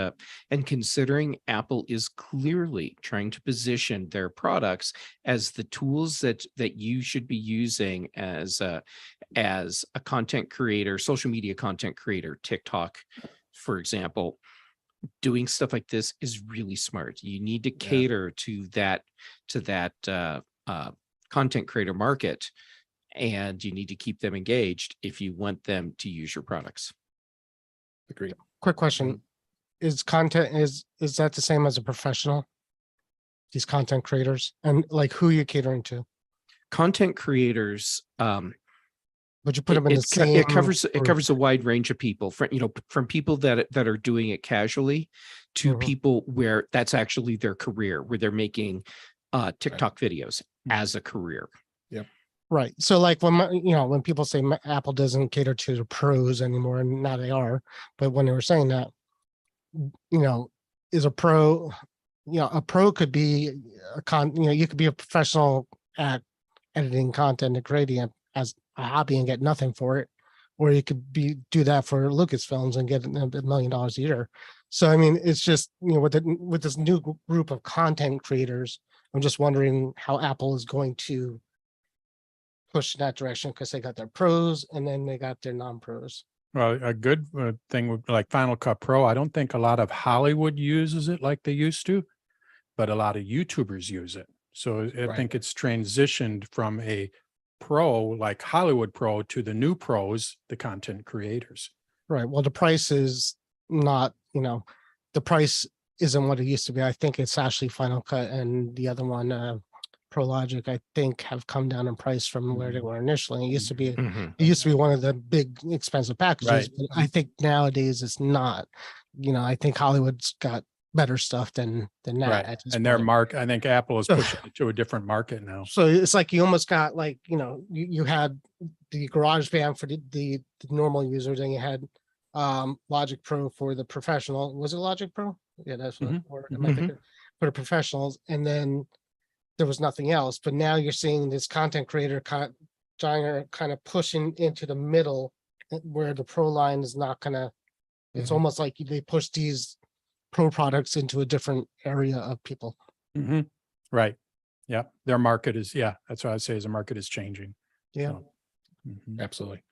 Speaker 3: considering Apple is clearly trying to position their products as the tools that you should be using as a content creator, social media content creator, TikTok, for example, doing stuff like this is really smart. You need to cater to that content creator market, and you need to keep them engaged if you want them to use your products.
Speaker 2: Agreed.
Speaker 1: Quick question. Is that the same as a professional? These content creators, and like who you're catering to?
Speaker 3: Content creators,
Speaker 1: Would you put them in the same?
Speaker 3: it covers
Speaker 1: group?
Speaker 3: a wide range of people, from people that are doing it casually to
Speaker 1: Mhm.
Speaker 3: people where that's actually their career, where they're making TikTok videos as a career.
Speaker 1: Right. So like when people say Apple doesn't cater to the pros anymore, and now they are, but when they were saying that, is a pro, a pro could be you could be a professional at editing content and creating it as a hobby and get nothing for it, or you could do that for Lucasfilms and get $1 million a year. So I mean, it's just with this new group of content creators, I'm just wondering how Apple is going to push in that direction, because they got their pros and then they got their non-pros.
Speaker 4: Well, a good thing would like Final Cut Pro. I don't think a lot of Hollywood uses it like they used to, but a lot of YouTubers use it. So I think it's transitioned from a pro like Hollywood Pro to the new pros, the content creators.
Speaker 1: Right. Well, the price is not, the price isn't what it used to be. I think it's actually Final Cut and the other one, ProLogic, I think, have come down in price from where they were initially. It used to be one of the big expensive packages,
Speaker 4: Right.
Speaker 1: but I think nowadays it's not. I think Hollywood's got better stuff than that.
Speaker 4: Right.
Speaker 1: At this
Speaker 4: And their
Speaker 1: point.
Speaker 4: I think Apple is pushing it to a different market now.
Speaker 1: So it's like you almost got like, you had the GarageBand for the normal user, then you had Logic Pro for the professional. Was it Logic Pro? Yeah, that's what or am I thinking for the professionals, and then there was nothing else. But now you're seeing this content creator kind of pushing into the middle, where the pro line is not gonna. It's almost like they push these pro products into a different area of people.
Speaker 4: Right. Yeah. Their market is, that's what I say is the market is changing.
Speaker 1: Yeah.
Speaker 4: So,
Speaker 2: Absolutely.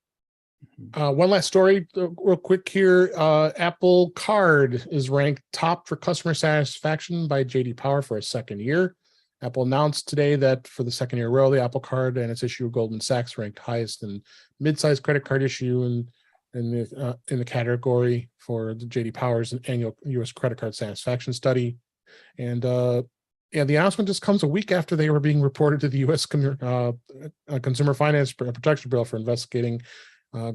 Speaker 2: One last story real quick here. Apple Card is ranked top for customer satisfaction by JD Power for a second year. Apple announced today that for the second year in a row, the Apple Card and its issue of Goldman Sachs ranked highest in mid-sized credit card issue in the category for the JD Power's annual U.S. credit card satisfaction study. And the announcement just comes a week after they were being reported to the U.S. Consumer Finance Protection Bureau for investigating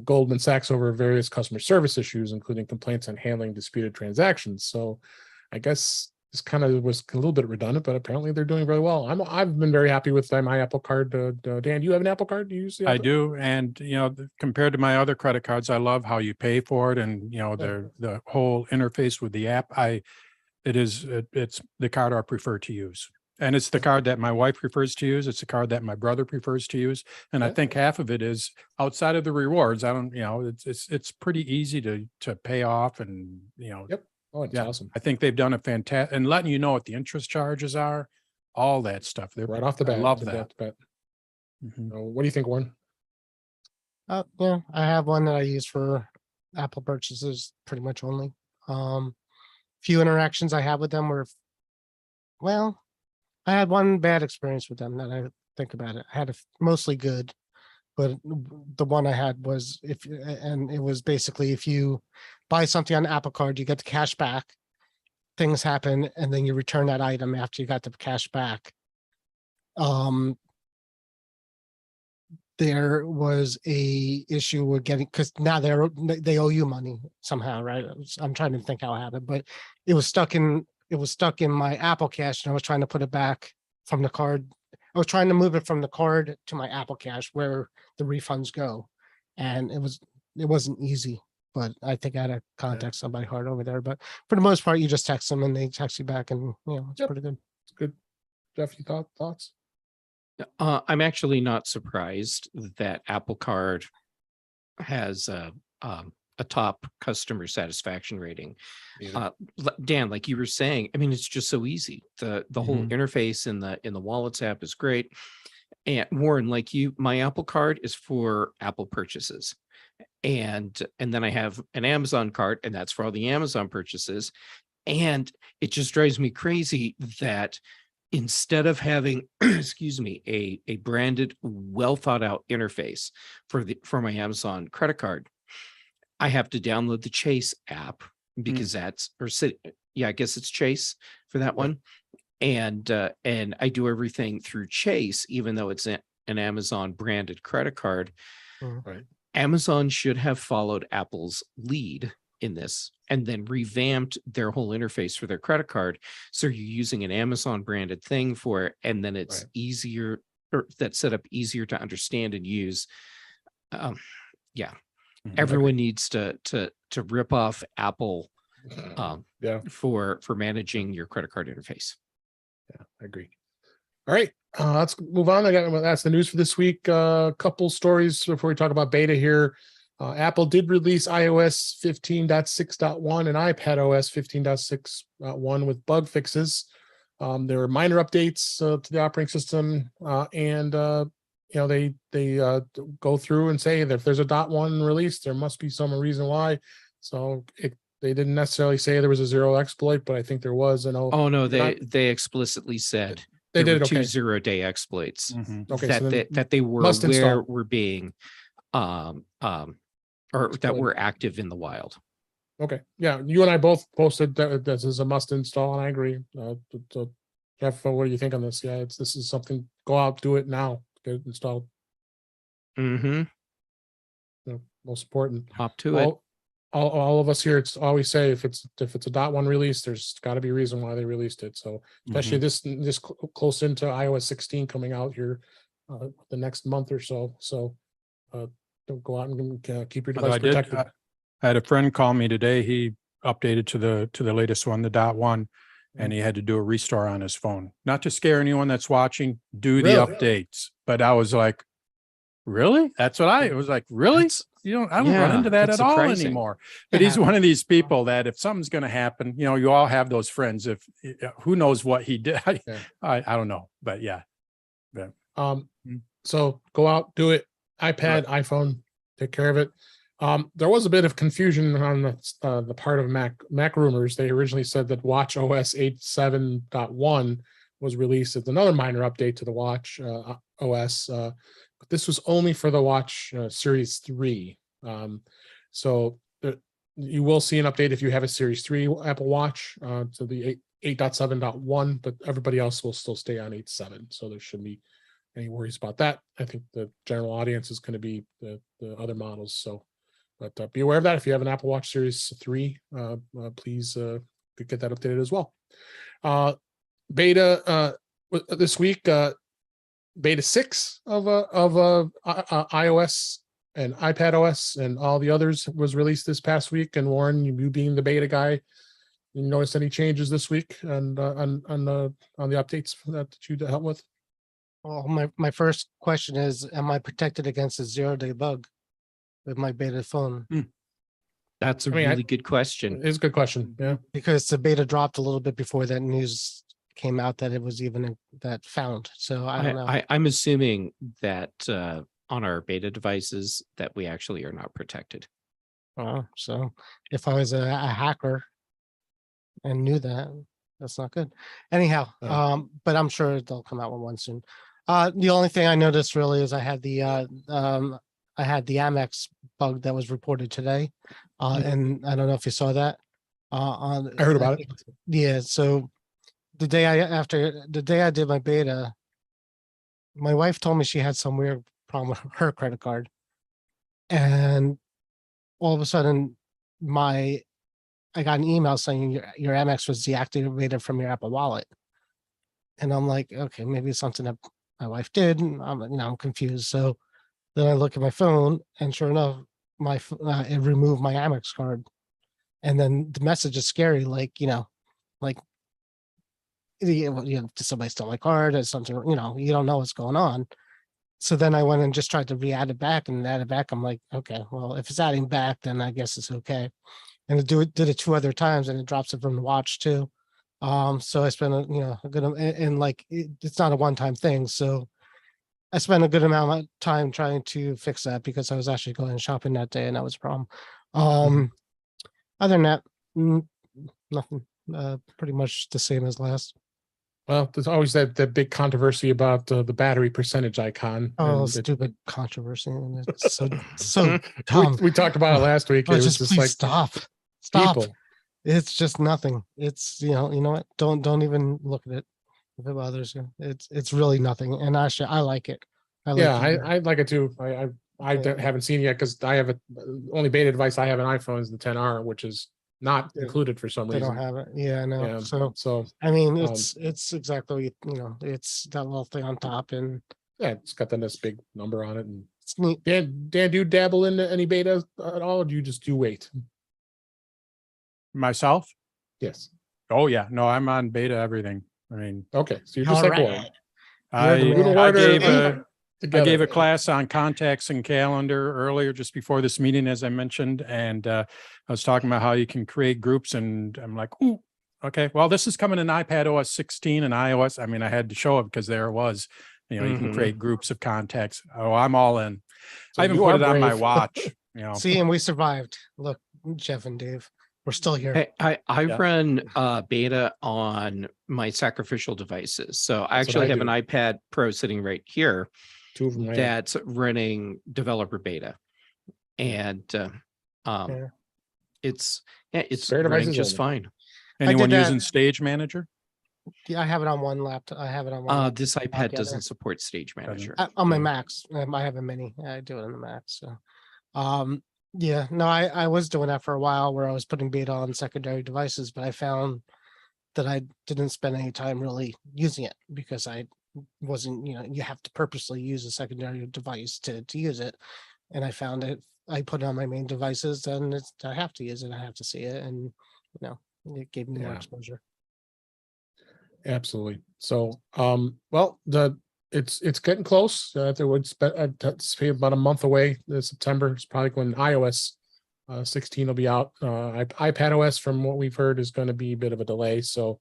Speaker 2: Goldman Sachs over various customer service issues, including complaints on handling disputed transactions. So I guess this kind of was a little bit redundant, but apparently they're doing very well. I've been very happy with my Apple Card. Dan, do you have an Apple Card? Do you use the Apple?
Speaker 4: I do. And, compared to my other credit cards, I love how you pay for it. And, the whole interface with the app, it's the card I prefer to use. And it's the card that my wife prefers to use. It's the card that my brother prefers to use. And I think half of it is outside of the rewards. I don't, it's pretty easy to pay off and,
Speaker 2: Oh, it's awesome.
Speaker 4: I think they've done a fantastic, and letting you know what the interest charges are, all that stuff. They're
Speaker 2: Right off the bat.
Speaker 4: I love that.
Speaker 2: What do you think, Warren?
Speaker 1: Yeah, I have one that I use for Apple purchases pretty much only. Few interactions I have with them were, I had one bad experience with them that I think about it. I had mostly good, but the one I had was and it was basically if you buy something on the Apple Card, you get the cash back. Things happen, and then you return that item after you got the cash back. There was a issue with getting, because now they owe you money somehow, right? I'm trying to think how it happened, but it was stuck in my Apple Cash, and I was trying to put it back from the card. I was trying to move it from the card to my Apple Cash where the refunds go, and it wasn't easy. But I think I had to contact somebody hard over there. But for the most part, you just text them and they text you back, and it's pretty good.
Speaker 2: It's good. Jeff, you thoughts?
Speaker 3: I'm actually not surprised that Apple Card has a top customer satisfaction rating. Dan, like you were saying, I mean, it's just so easy. The whole interface in the Wallets app is great. And Warren, like my Apple Card is for Apple purchases. And then I have an Amazon card, and that's for all the Amazon purchases. And it just drives me crazy that instead of having, excuse me, a branded, well thought out interface for my Amazon credit card, I have to download the Chase app because I guess it's Chase for that one. And I do everything through Chase, even though it's an Amazon branded credit card.
Speaker 2: Right.
Speaker 3: Amazon should have followed Apple's lead in this and then revamped their whole interface for their credit card. So you're using an Amazon branded thing for it, and then it's easier, or that's set up easier to understand and use. Everyone needs to rip off Apple for managing your credit card interface.
Speaker 2: Yeah, I agree. All right, let's move on. That's the news for this week. Couple stories before we talk about beta here. Apple did release iOS 15.6.1 and iPadOS 15.6.1 with bug fixes. There were minor updates to the operating system, and they go through and say that if there's a .1 release, there must be some reason why. So they didn't necessarily say there was a zero exploit, but I think there was.
Speaker 3: Oh no, they explicitly said
Speaker 2: they did
Speaker 3: 2 0-day exploits
Speaker 2: Okay,
Speaker 3: that they were aware were being or that were active in the wild.
Speaker 2: Okay, yeah, you and I both posted that this is a must install, and I agree. So Jeff, what do you think on this? Yeah, this is something. Go out, do it now, get it installed. Most important.
Speaker 3: Hop to it.
Speaker 2: All of us here, it's always say if it's a .1 release, there's got to be a reason why they released it. So especially this close into iOS 16 coming out here the next month or so. So don't go out and keep your device protected.
Speaker 4: I had a friend call me today. He updated to the latest one, the .1, and he had to do a restore on his phone. Not to scare anyone that's watching, do the updates. But I was like, really? That's what I was like, really? I don't run into that at all anymore. But he's one of these people that if something's going to happen, you all have those friends. If who knows what he did, I don't know, but yeah.
Speaker 2: So go out, do it. iPad, iPhone, take care of it. There was a bit of confusion on the part of Mac rumors. They originally said that Watch OS 8.7.1 was released as another minor update to the Watch OS. But this was only for the Watch Series 3. So you will see an update if you have a Series 3 Apple Watch to the 8.7.1, but everybody else will still stay on 8.7. So there shouldn't be any worries about that. I think the general audience is going to be the other models. So, but be aware of that. If you have an Apple Watch Series 3, please get that updated as well. Beta this week. Beta 6 of iOS and iPadOS and all the others was released this past week. And Warren, you being the beta guy, you notice any changes this week and on the updates that you help with?
Speaker 1: Well, my first question is, am I protected against a 0-day bug with my beta phone?
Speaker 3: That's a really good question.
Speaker 2: It's a good question. Yeah,
Speaker 1: because the beta dropped a little bit before that news came out that it was even that found. So I don't know.
Speaker 3: I'm assuming that on our beta devices that we actually are not protected.
Speaker 1: Oh, so if I was a hacker and knew that, that's not good. Anyhow, but I'm sure they'll come out with one soon. The only thing I noticed really is I had the Amex bug that was reported today, and I don't know if you saw that. I
Speaker 2: heard about it.
Speaker 1: Yeah, so the day I did my beta, my wife told me she had some weird problem with her credit card, and all of a sudden, I got an email saying your Amex was deactivated from your Apple Wallet, and I'm like, okay, maybe it's something that my wife did. And I'm confused. So then I look at my phone, and sure enough, it removed my Amex card, and then the message is scary, did somebody steal my card or something? You don't know what's going on. So then I went and just tried to re-add it back and add it back. I'm like, okay, well, if it's adding back, then I guess it's okay. And it did it 2 other times, and it drops it from the watch too. So I spent a good, and it's not a one-time thing. So I spent a good amount of time trying to fix that because I was actually going shopping that day, and that was a problem. Other than that, nothing. Pretty much the same as last.
Speaker 2: Well, there's always that big controversy about the battery percentage icon.
Speaker 1: Oh,
Speaker 2: and
Speaker 1: stupid controversy. And it's so dumb.
Speaker 2: we talked about it last week.
Speaker 1: Oh,
Speaker 2: It was
Speaker 1: just
Speaker 2: just
Speaker 1: please
Speaker 2: like
Speaker 1: stop.
Speaker 2: people.
Speaker 1: It's just nothing. It's you know what? Don't even look at it if it bothers you. It's really nothing. And actually, I like it. I like
Speaker 2: Yeah,
Speaker 1: the-
Speaker 2: I like it too. I
Speaker 1: Yeah.
Speaker 2: haven't seen it yet because I have only beta device I have an iPhone is the 10R, which is not
Speaker 1: Yeah.
Speaker 2: included for some
Speaker 1: they
Speaker 2: reason.
Speaker 1: don't have it. Yeah, I know.
Speaker 2: Yeah.
Speaker 1: So
Speaker 2: So
Speaker 1: I mean,
Speaker 2: um,
Speaker 1: it's exactly it's that little thing on top, and
Speaker 2: yeah, it's got this big number on it. And
Speaker 1: it's neat.
Speaker 2: Dan, do you dabble into any beta at all? Or do you just wait?
Speaker 4: Myself?
Speaker 2: Yes.
Speaker 4: Oh yeah, no, I'm on beta everything. I mean,
Speaker 2: Okay, so you're just
Speaker 1: All
Speaker 2: like
Speaker 1: right.
Speaker 2: Warren.
Speaker 4: I,
Speaker 1: the man.
Speaker 4: I
Speaker 2: Order
Speaker 4: gave
Speaker 2: everything
Speaker 4: I
Speaker 2: together.
Speaker 4: gave a class on contacts and calendar earlier, just before this meeting, as I mentioned, and I was talking about how you can create groups, and I'm like, ooh, okay, well, this is coming in iPad OS 16 and iOS. I mean, I had to show it because there it was. You can
Speaker 3: Mhm.
Speaker 4: create groups of contacts. Oh, I'm all in.
Speaker 2: So
Speaker 4: I even
Speaker 2: you
Speaker 4: put
Speaker 2: are
Speaker 4: it on my
Speaker 2: brave.
Speaker 4: watch.
Speaker 1: See, and we survived. Look, Jeff and Dave, we're still here.
Speaker 3: Hey, I
Speaker 4: Yeah.
Speaker 3: run beta on my sacrificial devices. So I
Speaker 2: That's what
Speaker 3: actually
Speaker 2: I
Speaker 3: have
Speaker 2: do.
Speaker 3: an iPad Pro sitting right here
Speaker 2: Two of them. I have.
Speaker 3: that's running developer beta, and
Speaker 1: Yeah.
Speaker 3: it's
Speaker 2: Spare
Speaker 3: running
Speaker 2: devices
Speaker 3: just
Speaker 2: only.
Speaker 3: fine.
Speaker 4: Anyone
Speaker 1: that.
Speaker 4: using Stage Manager?
Speaker 1: Yeah, I have it on one laptop. I have it on one.
Speaker 3: This iPad
Speaker 1: together.
Speaker 3: doesn't support Stage Manager.
Speaker 1: On my
Speaker 2: Yeah.
Speaker 1: Macs. I have a mini. I do it on the Mac. So, yeah, no, I was doing that for a while where I was putting beta on secondary devices, but I found that I didn't spend any time really using it because I wasn't, you have to purposely use a secondary device to use it. And I found it, I put it on my main devices, then I have to use it. I have to see it. And, it gave me more
Speaker 2: Yeah.
Speaker 1: exposure.
Speaker 2: Absolutely. So, well, it's getting close. There would be about a month away. September is probably when iOS 16 will be out. iPad OS, from what we've heard, is going to be a bit of a delay. So,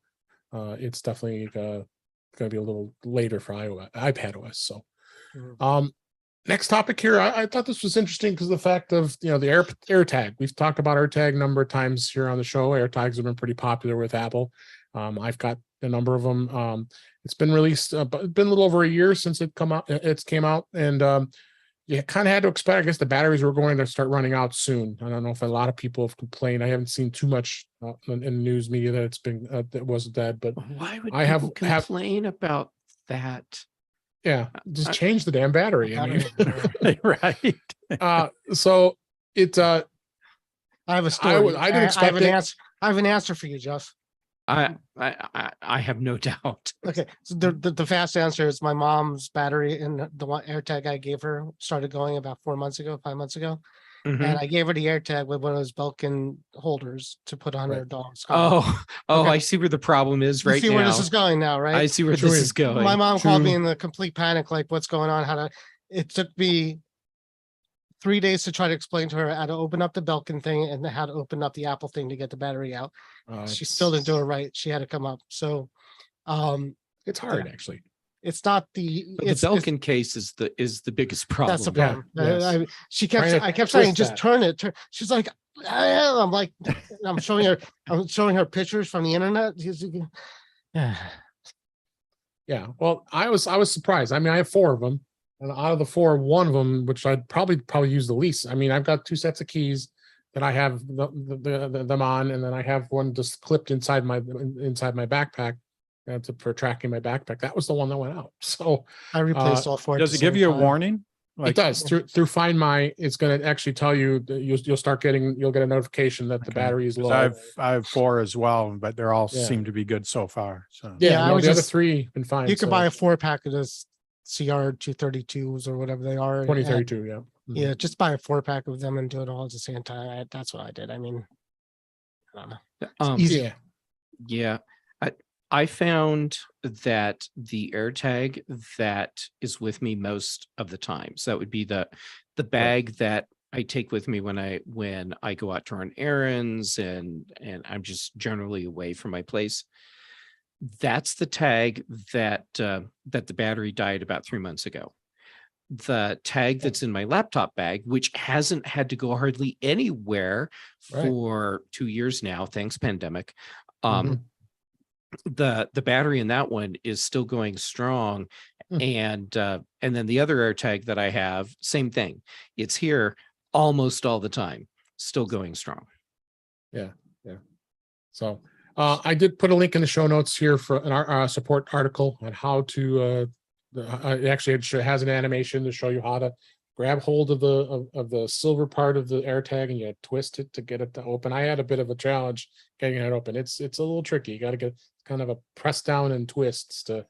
Speaker 2: it's definitely going to be a little later for iPad OS. So,
Speaker 1: Mhm.
Speaker 2: next topic here. I thought this was interesting because the fact of the AirTag. We've talked about AirTag a number of times here on the show. AirTags have been pretty popular with Apple. I've got a number of them. It's been released, but it's been a little over a year since it came out, and you kind of had to expect. I guess the batteries were going to start running out soon. I don't know if a lot of people have complained. I haven't seen too much in the news media that it's been that wasn't dead, but
Speaker 3: Why would
Speaker 2: I
Speaker 3: people
Speaker 2: have
Speaker 3: complain about that?
Speaker 2: yeah, just change the damn battery. I mean,
Speaker 4: Right.
Speaker 2: so it.
Speaker 1: I have a story.
Speaker 2: I didn't expect
Speaker 1: have an
Speaker 2: it.
Speaker 1: answer. I have an answer for you, Jeff.
Speaker 3: I have no doubt.
Speaker 1: Okay, so the fast answer is my mom's battery in the one AirTag I gave her started going about 5 months ago,
Speaker 3: Mhm.
Speaker 1: and I gave her the AirTag with one of those Belkin holders to put on her
Speaker 2: Right.
Speaker 1: dog's collar.
Speaker 3: Oh,
Speaker 1: Okay.
Speaker 3: I see where the problem is
Speaker 1: You
Speaker 3: right
Speaker 1: see
Speaker 3: now.
Speaker 1: where this is going now, right?
Speaker 3: I see where
Speaker 2: True.
Speaker 3: this is going.
Speaker 1: My mom called me
Speaker 2: True.
Speaker 1: in a complete panic, like, what's going on? It took me 3 days to try to explain to her how to open up the Belkin thing and how to open up the Apple thing to get the battery out. She still didn't do it right. She had to come up. So,
Speaker 2: It's hard, actually.
Speaker 1: it's not the,
Speaker 3: The
Speaker 1: it's
Speaker 3: Belkin case is the biggest problem.
Speaker 1: that's the
Speaker 2: Yeah,
Speaker 1: problem.
Speaker 2: yes.
Speaker 1: She
Speaker 2: Trying to
Speaker 1: I kept saying,
Speaker 2: twist
Speaker 1: just
Speaker 2: that.
Speaker 1: turn it. She's like, I'm like, I'm showing her pictures from the internet.
Speaker 2: Yeah. Well, I was surprised. I mean, I have 4 of them, and out of the 4, one of them, which I'd probably use the least. I mean, I've got 2 sets of keys that I have them on, and then I have one just clipped inside my backpack for tracking my backpack. That was the one that went out. So
Speaker 1: I replaced all 4. at
Speaker 4: Does
Speaker 1: the
Speaker 4: it give
Speaker 1: same
Speaker 4: you a
Speaker 1: time.
Speaker 4: warning?
Speaker 2: it does through Find My. It's going to actually tell you that you'll get a notification that the
Speaker 4: Okay.
Speaker 2: battery is
Speaker 4: 'Cause
Speaker 2: low.
Speaker 4: I have 4 as well, but they're all
Speaker 2: Yeah.
Speaker 4: seem to be good so far. So
Speaker 1: Yeah, I
Speaker 2: no,
Speaker 1: would
Speaker 2: the other
Speaker 1: just-
Speaker 2: 3 been fine.
Speaker 1: You could buy a 4-pack of this CR 232s or whatever they are.
Speaker 2: 2032. Yeah. Mhm.
Speaker 1: Yeah, just buy a 4-pack of them and do it all at the same time. That's what I did. I mean, I don't know. Easy.
Speaker 2: Yeah.
Speaker 3: Yeah. I found that the AirTag that is with me most of the time. So that would be the bag that I take with me when I go out to run errands and I'm just generally away from my place. That's the tag that the battery died about 3 months ago. The tag that's in my laptop bag, which hasn't had to go hardly anywhere
Speaker 2: Right.
Speaker 3: for 2 years now, thanks pandemic.
Speaker 2: Mhm.
Speaker 3: the battery in that one is still going strong. And then the other AirTag that I have, same thing. It's here almost all the time, still going strong.
Speaker 2: Yeah. So I did put a link in the show notes here for our support article on how to actually it has an animation to show you how to grab hold of the silver part of the AirTag and you twist it to get it to open. I had a bit of a challenge getting it open. It's a little tricky. You got to get kind of a press down and twists to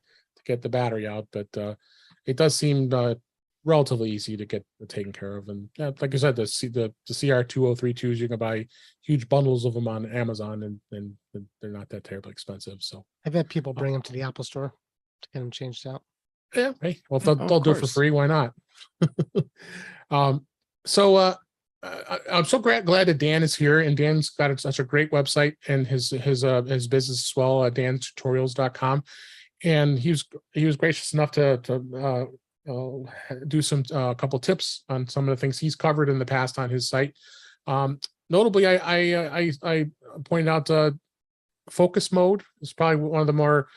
Speaker 2: get the battery out, but it does seem relatively easy to get taken care of. And like I said, the CR2032s, you can buy huge bundles of them on Amazon, and they're not that terribly expensive. So
Speaker 1: I've had people bring them to the Apple store to get them changed out.
Speaker 2: yeah, hey, well, if they'll do it for free, why not? So I'm so glad that Dan is here, and Dan's got such a great website and his business as well, danstutorials.com. And he was gracious enough to do some couple tips on some of the things he's covered in the past on his site. Notably, I pointed out focus mode is probably one of the more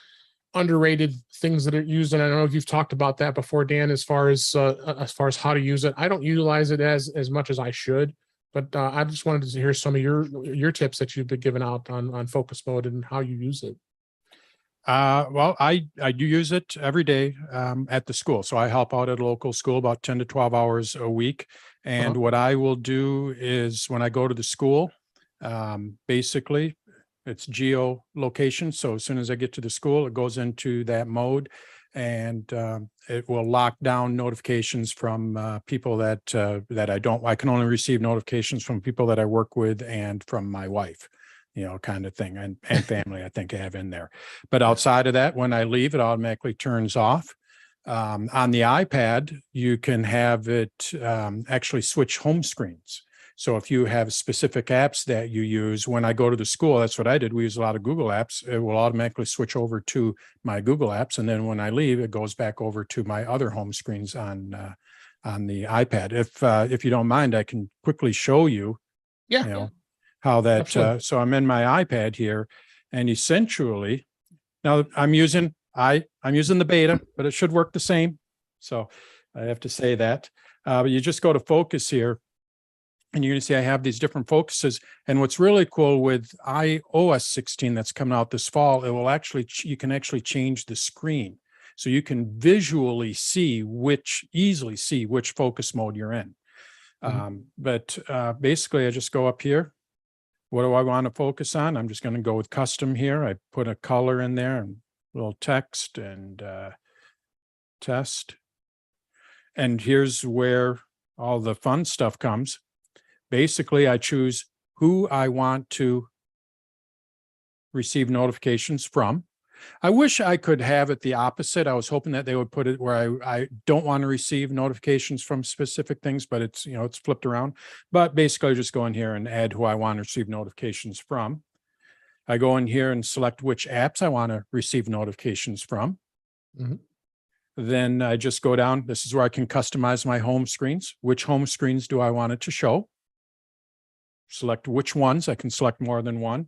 Speaker 2: underrated things that are used, and I don't know if you've talked about that before, Dan, as far as how to use it. I don't utilize it as much as I should, but I just wanted to hear some of your tips that you've been giving out on focus mode and how you use it.
Speaker 4: Well, I do use it every day at the school. So I help out at a local school about 10 to 12 hours a week. And what I will do is when I go to the school, basically it's geolocation. So as soon as I get to the school, it goes into that mode, and it will lock down notifications from people that I can only receive notifications from people that I work with and from my wife, kind of thing, and family, I think I have in there. But outside of that, when I leave, it automatically turns off. On the iPad, you can have it actually switch home screens. So if you have specific apps that you use, when I go to the school, that's what I did. We use a lot of Google apps. It will automatically switch over to my Google apps. And then when I leave, it goes back over to my other home screens on the iPad. If you don't mind, I can quickly show you, how that, so I'm in my iPad here, and essentially now I'm using the beta, but it should work the same. So I have to say that, but you just go to focus here, and you're going to see I have these different focuses. And what's really cool with iOS 16 that's coming out this fall, you can actually change the screen. So you can visually easily see which focus mode you're in. But basically I just go up here. What do I want to focus on? I'm just going to go with custom here. I put a color in there and a little text and test. And here's where all the fun stuff comes. Basically, I choose who I want to receive notifications from. I wish I could have it the opposite. I was hoping that they would put it where I don't want to receive notifications from specific things, but it's flipped around. But basically, I just go in here and add who I want to receive notifications from. I go in here and select which apps I want to receive notifications from. Then I just go down. This is where I can customize my home screens. Which home screens do I want it to show? Select which ones. I can select more than one.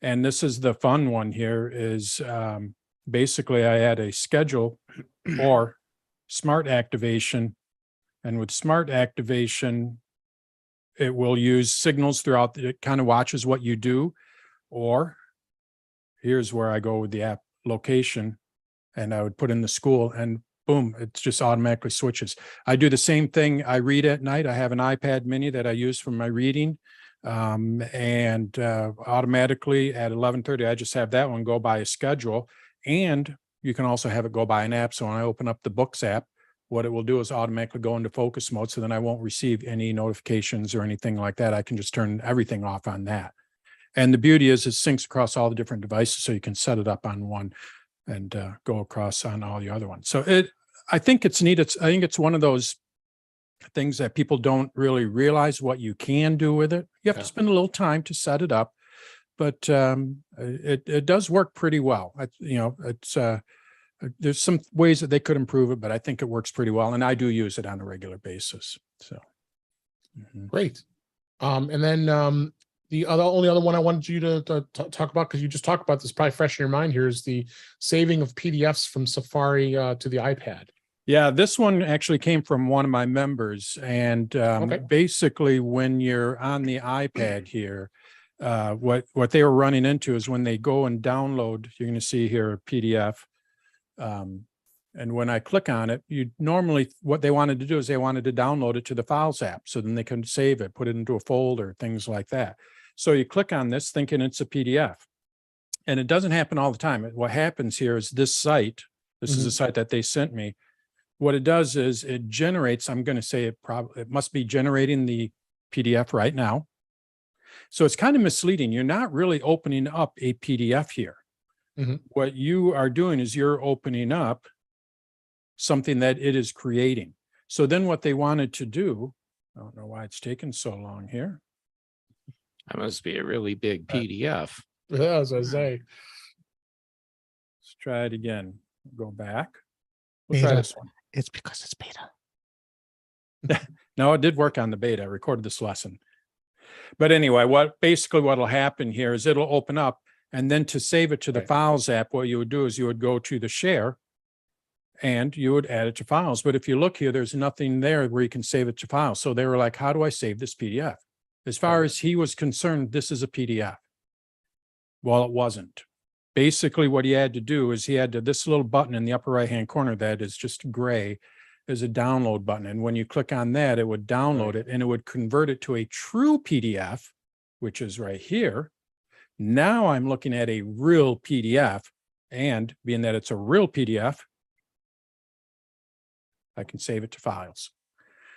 Speaker 4: And this is the fun one here is basically I add a schedule or smart activation. And with smart activation, it will use signals throughout. It kind of watches what you do. Or here's where I go with the app location, and I would put in the school, and boom, it just automatically switches. I do the same thing. I read at night. I have an iPad mini that I use for my reading. And automatically at 11:30, I just have that one go by a schedule, and you can also have it go by an app. So when I open up the Books app, what it will do is automatically go into focus mode. So then I won't receive any notifications or anything like that. I can just turn everything off on that. And the beauty is it syncs across all the different devices. So you can set it up on one and go across on all the other ones. So I think it's neat. I think it's one of those things that people don't really realize what you can do with it. You have to spend a little time to set it up, but it does work pretty well. There's some ways that they could improve it, but I think it works pretty well, and I do use it on a regular basis. So
Speaker 2: great. And then the only other one I wanted you to talk about, because you just talked about this, probably fresh in your mind here, is the saving of PDFs from Safari to the iPad.
Speaker 4: Yeah, this one actually came from one of my members. And basically, when you're on the iPad here, what they were running into is when they go and download, you're going to see here a PDF. And when I click on it, what they wanted to do is they wanted to download it to the Files app. So then they can save it, put it into a folder, things like that. So you click on this thinking it's a PDF. And it doesn't happen all the time. What happens here is this site, this is a site that they sent me. What it does is it generates, I'm going to say it must be generating the PDF right now. So it's kind of misleading. You're not really opening up a PDF here. What you are doing is you're opening up something that it is creating. So then what they wanted to do, I don't know why it's taken so long here.
Speaker 3: That must be a really big PDF.
Speaker 2: Yeah, as I say.
Speaker 4: Let's try it again. Go back. We'll
Speaker 1: Beta.
Speaker 4: try this one.
Speaker 1: It's because it's beta.
Speaker 4: No, it did work on the beta. I recorded this lesson. But anyway, what'll happen here is it'll open up, and then to save it to the Files app, what you would do is you would go to the share and you would add it to files. But if you look here, there's nothing there where you can save it to files. So they were like, how do I save this PDF? As far as he was concerned, this is a PDF. Well, it wasn't. Basically, what he had to do is this little button in the upper right-hand corner that is just gray is a download button. And when you click on that, it would download it and it would convert it to a true PDF, which is right here. Now I'm looking at a real PDF, and being that it's a real PDF, I can save it to files.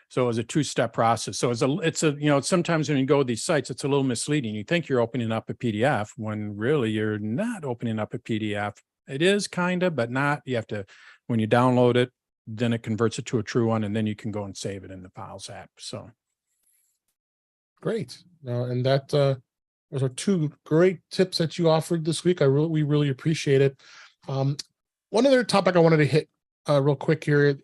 Speaker 4: So it was a two-step process. So sometimes when you go to these sites, it's a little misleading. You think you're opening up a PDF when really you're not opening up a PDF. It is kind of, but not. You have to, when you download it, then it converts it to a true one, and then you can go and save it in the Files app. So
Speaker 2: great. And that those are two great tips that you offered this week. We really appreciate it. One other topic I wanted to hit real quick here.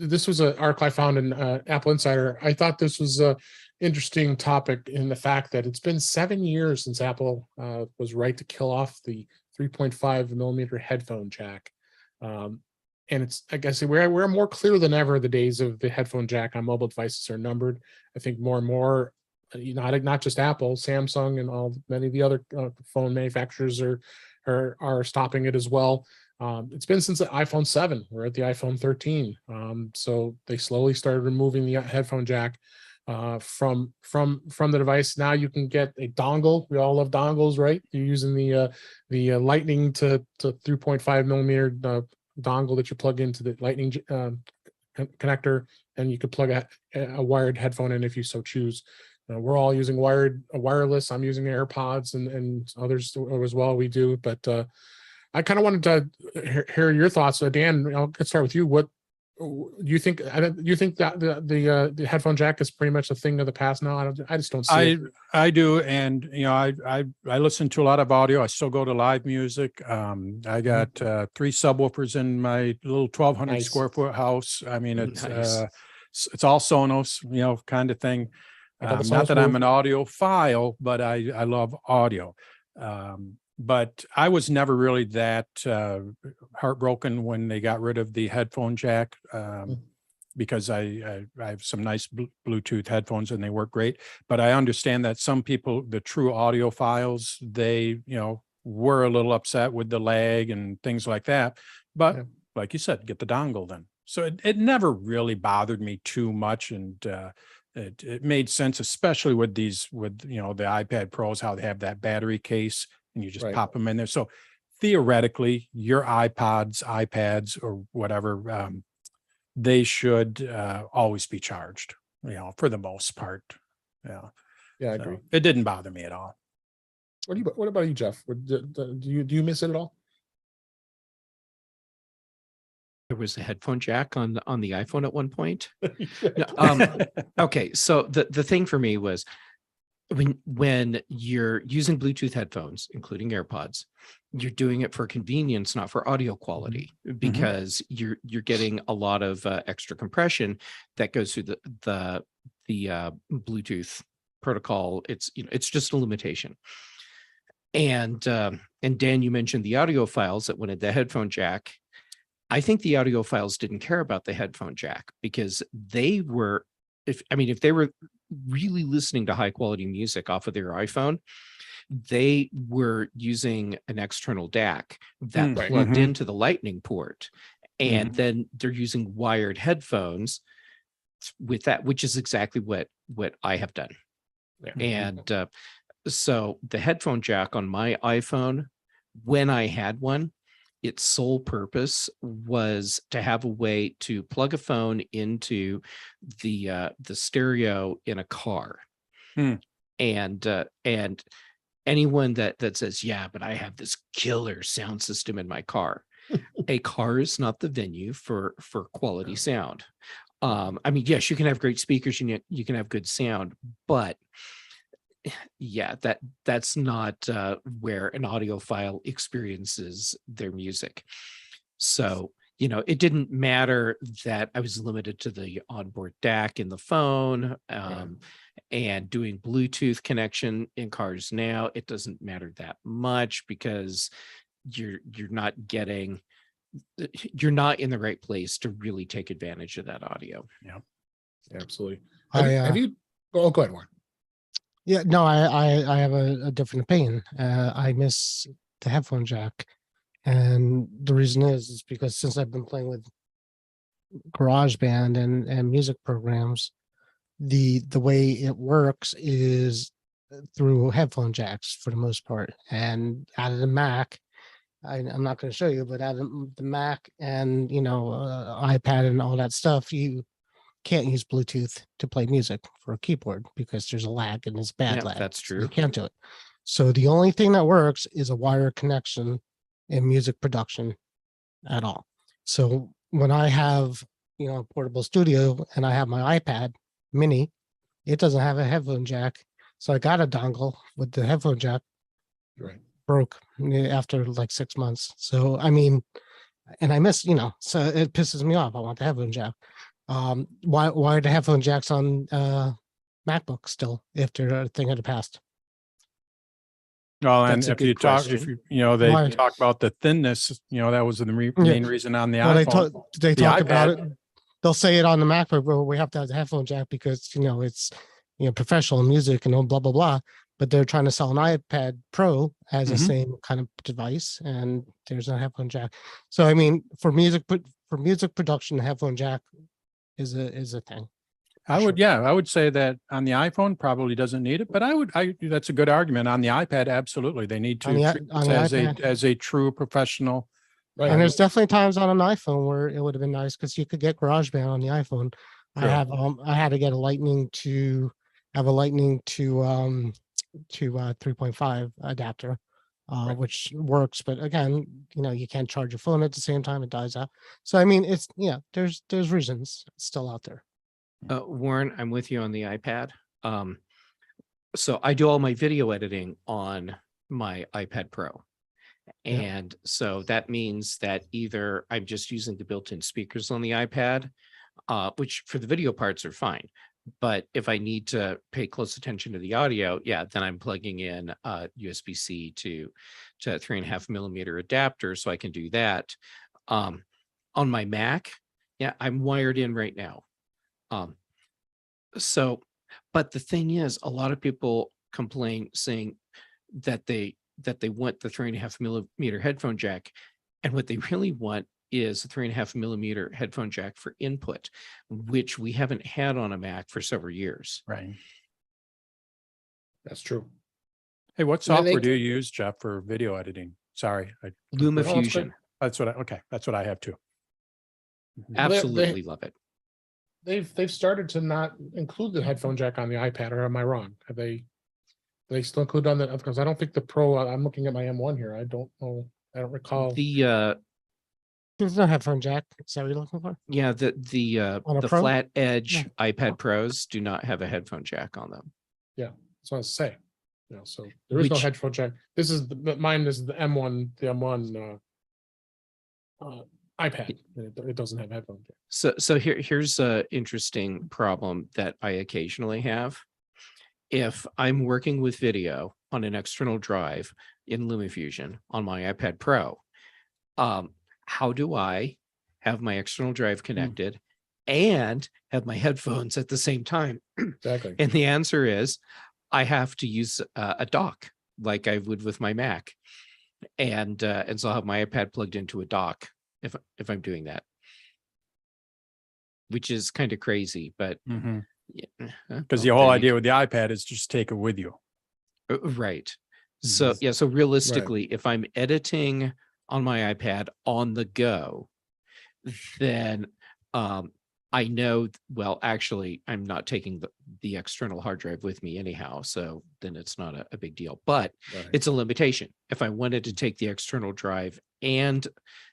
Speaker 2: This was an article I found in Apple Insider. I thought this was an interesting topic in the fact that it's been 7 years since Apple was right to kill off the 3.5 millimeter headphone jack. And it's, I guess, we're more clear than ever. The days of the headphone jack on mobile devices are numbered. I think more and more, not just Apple, Samsung, and many of the other phone manufacturers are stopping it as well. It's been since the iPhone 7. We're at the iPhone 13. So they slowly started removing the headphone jack from the device. Now you can get a dongle. We all love dongles, right? You're using the Lightning to 3.5 millimeter dongle that you plug into the Lightning connector, and you could plug a wired headphone in if you so choose. We're all using wireless. I'm using AirPods and others as well. We do, but I kind of wanted to hear your thoughts. Dan, I'll start with you. What do you think? You think that the headphone jack is pretty much a thing of the past now? I just don't see it.
Speaker 4: I do, and I listen to a lot of audio. I still go to live music. I got 3 subwoofers in my little 1,200 square foot house. I mean, it's all Sonos, kind of thing. Not that I'm an audiophile, but I love audio. But I was never really that heartbroken when they got rid of the headphone jack, because I have some nice Bluetooth headphones and they work great. But I understand that some people, the true audiophiles, they were a little upset with the lag and things like that. But like you said, get the dongle then. So it never really bothered me too much, and it made sense, especially with the iPad Pros, how they have that battery case. And you just pop them in there. So theoretically, your iPods, iPads, or whatever, they should always be charged, for the most part. Yeah,
Speaker 2: I agree.
Speaker 4: It didn't bother me at all.
Speaker 2: What about you, Jeff? Do you miss it at all?
Speaker 3: There was a headphone jack on the iPhone at one point. Okay, so the thing for me was, when you're using Bluetooth headphones, including AirPods, you're doing it for convenience, not for audio quality, because you're getting a lot of extra compression that goes through the Bluetooth protocol. It's, it's just a limitation. And Dan, you mentioned the audio files that wanted the headphone jack. I think the audiophiles didn't care about the headphone jack because they were, if they were really listening to high quality music off of their iPhone, they were using an external DAC that
Speaker 4: Right.
Speaker 3: plugged
Speaker 4: Mhm.
Speaker 3: into the lightning port. And then they're using wired headphones with that, which is exactly what I have done.
Speaker 2: Yeah.
Speaker 3: And so the headphone jack on my iPhone, when I had one, its sole purpose was to have a way to plug a phone into the stereo in a car. And anyone that says, yeah, but I have this killer sound system in my car. A car is not the venue for quality sound. Yes, you can have great speakers, you can have good sound, but yeah, that's not where an audiophile experiences their music. So, it didn't matter that I was limited to the onboard DAC in the phone, and doing Bluetooth connection in cars now. It doesn't matter that much because you're not in the right place to really take advantage of that audio.
Speaker 4: Yeah,
Speaker 2: Absolutely.
Speaker 1: I,
Speaker 2: Have you? Oh, go ahead, Warren.
Speaker 1: Yeah, no, I have a different opinion. I miss the headphone jack, and the reason is because since I've been playing with GarageBand and music programs, the way it works is through headphone jacks for the most part. And out of the Mac, I'm not going to show you, but out of the Mac and iPad and all that stuff, you can't use Bluetooth to play music for a keyboard because there's a lag and it's bad
Speaker 3: Yeah,
Speaker 1: lag.
Speaker 3: that's
Speaker 1: So you
Speaker 3: true.
Speaker 1: can't do it. So the only thing that works is a wire connection in music production at all. So when I have, a portable studio and I have my iPad mini, it doesn't have a headphone jack. So I got a dongle with the headphone jack,
Speaker 2: Right.
Speaker 1: broke after like 6 months. So, and I miss, so it pisses me off. I want the headphone jack. Why are the headphone jacks on MacBook still if they're a thing of the past?
Speaker 4: Well, and
Speaker 3: That's a
Speaker 4: if you
Speaker 3: good
Speaker 4: talk,
Speaker 3: question.
Speaker 4: they
Speaker 1: Why?
Speaker 4: talk about the thinness, that was the
Speaker 1: Yeah.
Speaker 4: main reason on the
Speaker 1: Well,
Speaker 4: iPhone.
Speaker 1: they
Speaker 4: The
Speaker 1: talk about
Speaker 4: iPad.
Speaker 1: it. They'll say it on the MacBook, well, we have to have the headphone jack because it's professional music and blah blah blah. But they're trying to sell an iPad Pro as the same kind of device, and there's no headphone jack. So for music production, the headphone jack is a thing.
Speaker 4: I would say that on the iPhone probably doesn't need it, but that's a good argument. On the iPad, absolutely. They need to
Speaker 1: On the
Speaker 4: treat this
Speaker 1: iPad.
Speaker 4: as a true professional.
Speaker 2: Right.
Speaker 1: And there's definitely times on an iPhone where it would have been nice because you could get GarageBand on the iPhone.
Speaker 4: Sure.
Speaker 1: I had to get a Lightning to 3.5 adapter,
Speaker 2: Right.
Speaker 1: which works. But again, you can't charge your phone at the same time; it dies out. So it's there's reasons still out there.
Speaker 3: Warren, I'm with you on the iPad. So I do all my video editing on my iPad Pro. And so that means that either I'm just using the built-in speakers on the iPad, which for the video parts are fine. But if I need to pay close attention to the audio, then I'm plugging in USB-C to 3.5 millimeter adapter so I can do that. On my Mac, I'm wired in right now. But the thing is, a lot of people complain saying that they want the 3.5 millimeter headphone jack, and what they really want is a 3.5 millimeter headphone jack for input, which we haven't had on a Mac for several years.
Speaker 4: Right.
Speaker 2: That's true.
Speaker 4: Hey, what
Speaker 2: And I
Speaker 4: software
Speaker 2: think-
Speaker 4: do you use, Jeff, for video editing? Sorry.
Speaker 3: LumaFusion,
Speaker 4: That's what I have too.
Speaker 3: absolutely love it.
Speaker 2: They've started to not include the headphone jack on the iPad, or am I wrong? Have they still include on the, because I don't think the Pro, I'm looking at my M1 here. I don't know. I don't recall.
Speaker 1: There's no headphone jack. Is that what you're looking for? On a
Speaker 3: the
Speaker 1: Pro?
Speaker 3: flat edge
Speaker 1: No.
Speaker 3: iPad Pros do not have a headphone jack on them.
Speaker 2: That's what I was saying. So there is no
Speaker 3: Which-
Speaker 2: headphone jack. This is mine is the M1, iPad. And it doesn't have headphone jack.
Speaker 3: So here's a interesting problem that I occasionally have. if I'm working with video on an external drive in LumaFusion on my iPad Pro, how do I have my external drive connected and have my headphones at the same time?
Speaker 2: Exactly.
Speaker 3: And the answer is I have to use a dock like I would with my Mac. And so I'll have my iPad plugged into a dock if I'm doing that, which is kind of crazy, but
Speaker 4: Because the whole idea with the iPad is just take it with you.
Speaker 3: Right. So yeah, so realistically,
Speaker 2: Right.
Speaker 3: if I'm editing on my iPad on the go, then I know, well, actually, I'm not taking the external hard drive with me anyhow, so then it's not a big deal. But it's a limitation. If I wanted to take the external drive and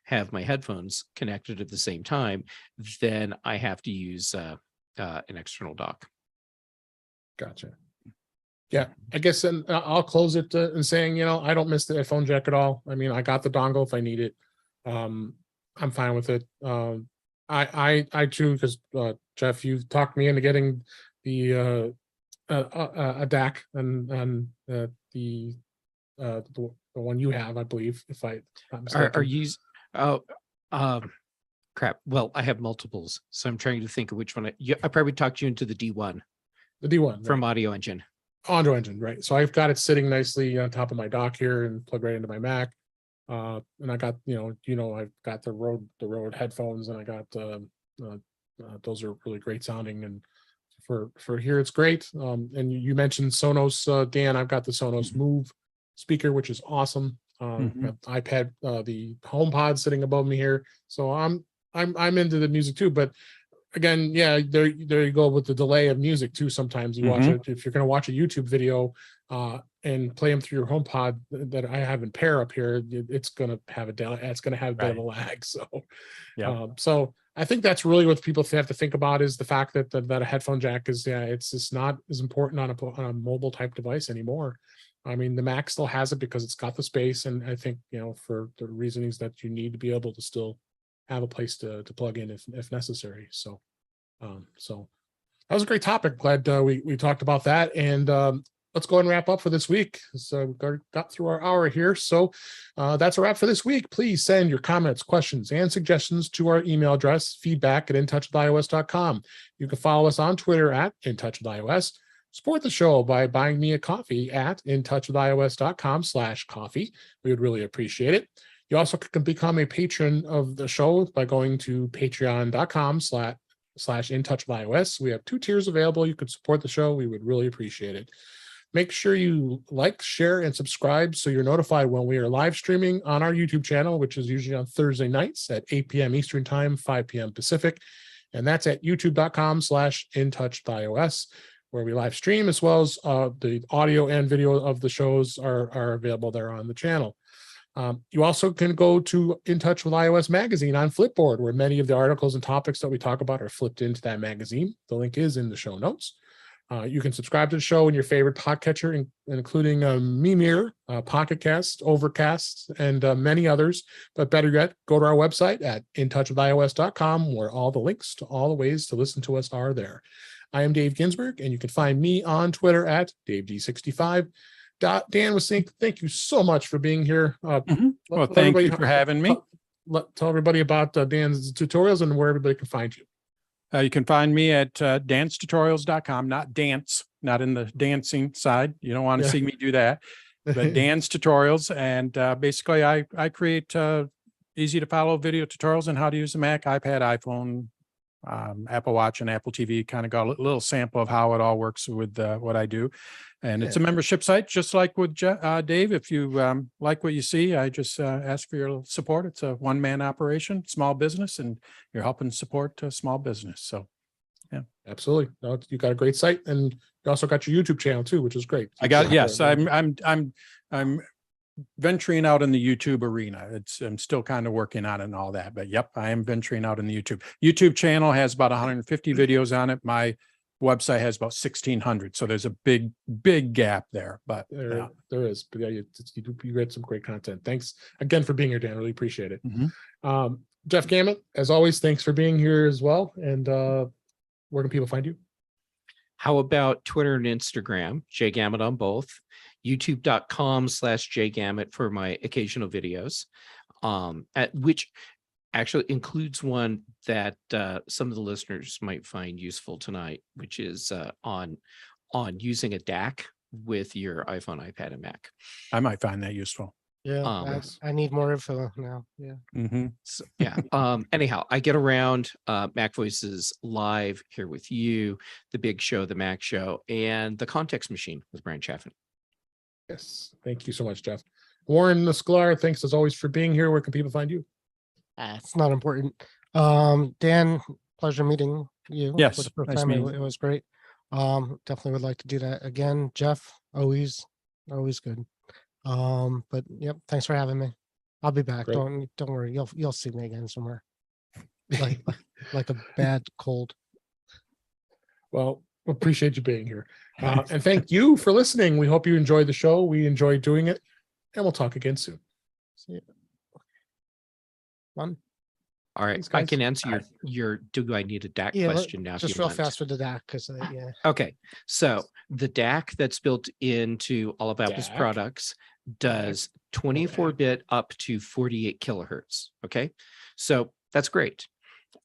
Speaker 3: have my headphones connected at the same time, then I have to use an external dock.
Speaker 2: Gotcha. Yeah, I guess then I'll close it in saying, I don't miss the headphone jack at all. I mean, I got the dongle if I need it. I'm fine with it. I too, because Jeff, you've talked me into getting the a DAC and the one you have, I believe, if I'm not mistaken.
Speaker 3: Are you? Crap. Well, I have multiples, so I'm trying to think of which one. I probably talked you into the D1.
Speaker 2: The D1
Speaker 3: from Audio Engine.
Speaker 2: Audio Engine, right? So I've got it sitting nicely on top of my dock here and plug right into my Mac. And I got, I've got the Rode headphones, and I got those are really great sounding, and for here it's great. And you mentioned Sonos, Dan. I've got the Sonos Move speaker, which is awesome. Got the iPad, the HomePod sitting above me here, so I'm into the music too. But again, yeah, there you go with the delay of music too. Sometimes you watch it, if you're going to watch a YouTube video and play them through your HomePod that I have in pair up here, it's going to have a delay. It's going to have a bit of a lag. So, so I think that's really what people have to think about, is the fact that a headphone jack is, it's just not as important on a mobile type device anymore. I mean, the Mac still has it because it's got the space, and I think, for the reasonings that you need to be able to still have a place to plug in if necessary. So so that was a great topic. Glad we talked about that. And let's go ahead and wrap up for this week. So we got through our hour here. So that's a wrap for this week. Please send your comments, questions, and suggestions to our email address, feedback@intouchwithios.com. You can follow us on Twitter @intouchwithios. Support the show by buying me a coffee at intouchwithios.com/coffee. We would really appreciate it. You also can become a patron of the show by going to patreon.com/intouchwithios. We have 2 tiers available. You could support the show. We would really appreciate it. Make sure you like, share, and subscribe so you're notified when we are live streaming on our YouTube channel, which is usually on Thursday nights at 8 p.m. Eastern Time, 5 p.m. Pacific. And that's at youtube.com/intouchwithios, where we live stream, as well as the audio and video of the shows are available there on the channel. You also can go to In Touch with iOS magazine on Flipboard, where many of the articles and topics that we talk about are flipped into that magazine. The link is in the show notes. You can subscribe to the show in your favorite podcatcher, including Mimir, Pocket Cast, Overcast, and many others. But better yet, go to our website at intouchwithios.com, where all the links to all the ways to listen to us are there. I am Dave Ginsburg, and you can find me on Twitter at DaveD65. Dan was saying, thank you so much for being here.
Speaker 4: Well, thank you for having me.
Speaker 2: Tell everybody about Dan's tutorials and where everybody can find you.
Speaker 4: You can find me at dancetutorials.com, not dance, not in the dancing side. You don't want to see me do that, but Dan's Tutorials. And basically, I create easy to follow video tutorials on how to use a Mac, iPad, iPhone, Apple Watch, and Apple TV. Kind of got a little sample of how it all works with what I do. And it's a membership site, just like with Dave. If you like what you see, I just ask for your support. It's a one-man operation, small business, and you're helping support small business. So, yeah,
Speaker 2: absolutely. No, you got a great site, and you also got your YouTube channel too, which is great.
Speaker 4: I got yes. I'm venturing out in the YouTube arena. I'm still kind of working on it and all that, but yep, I am venturing out in the YouTube channel. Has about 150 videos on it. My website has about 1,600, so there's a big gap there, but
Speaker 2: there is. But yeah, you get some great content. Thanks again for being here, Dan. Really appreciate it. Jeff Gammett, as always, thanks for being here as well. And where can people find you?
Speaker 3: How about Twitter and Instagram? JGamut on both. YouTube.com/JGamut for my occasional videos, which actually includes one that some of the listeners might find useful tonight, which is on using a DAC with your iPhone, iPad, and Mac.
Speaker 4: I might find that useful.
Speaker 1: Yeah,
Speaker 2: Yes.
Speaker 1: I need more info now. Yeah.
Speaker 4: Mm-hmm.
Speaker 3: So, yeah. Anyhow, I get around. Mac Voices live here with you, the Big Show, the Mac Show, and the Context Machine with Brian Chaffin.
Speaker 2: Yes. Thank you so much, Jeff. Warren Sklar, thanks as always for being here. Where can people find you?
Speaker 1: It's not important. Dan, pleasure meeting you.
Speaker 4: Yes,
Speaker 1: For the first
Speaker 4: nice
Speaker 1: time.
Speaker 4: meeting
Speaker 1: It was great. Definitely would like to do that again. Jeff, always good. But yep, thanks for having me. I'll be back.
Speaker 2: Great.
Speaker 1: Don't worry. You'll see me again somewhere. Like a bad cold.
Speaker 2: Well, appreciate you being here. And thank you for listening. We hope you enjoyed the show. We enjoyed doing it, and we'll talk again soon.
Speaker 1: See you. Fun.
Speaker 3: All right,
Speaker 2: Thanks,
Speaker 3: I
Speaker 2: guys.
Speaker 3: can answer your do I need a DAC
Speaker 1: Yeah,
Speaker 3: question now. if
Speaker 1: just
Speaker 3: you
Speaker 1: real
Speaker 3: want.
Speaker 1: fast with the DAC because yeah.
Speaker 3: Okay, so the DAC that's built into all of Apple's
Speaker 2: DAC?
Speaker 3: products does 24-bit up to 48 kilohertz. Okay, so that's great.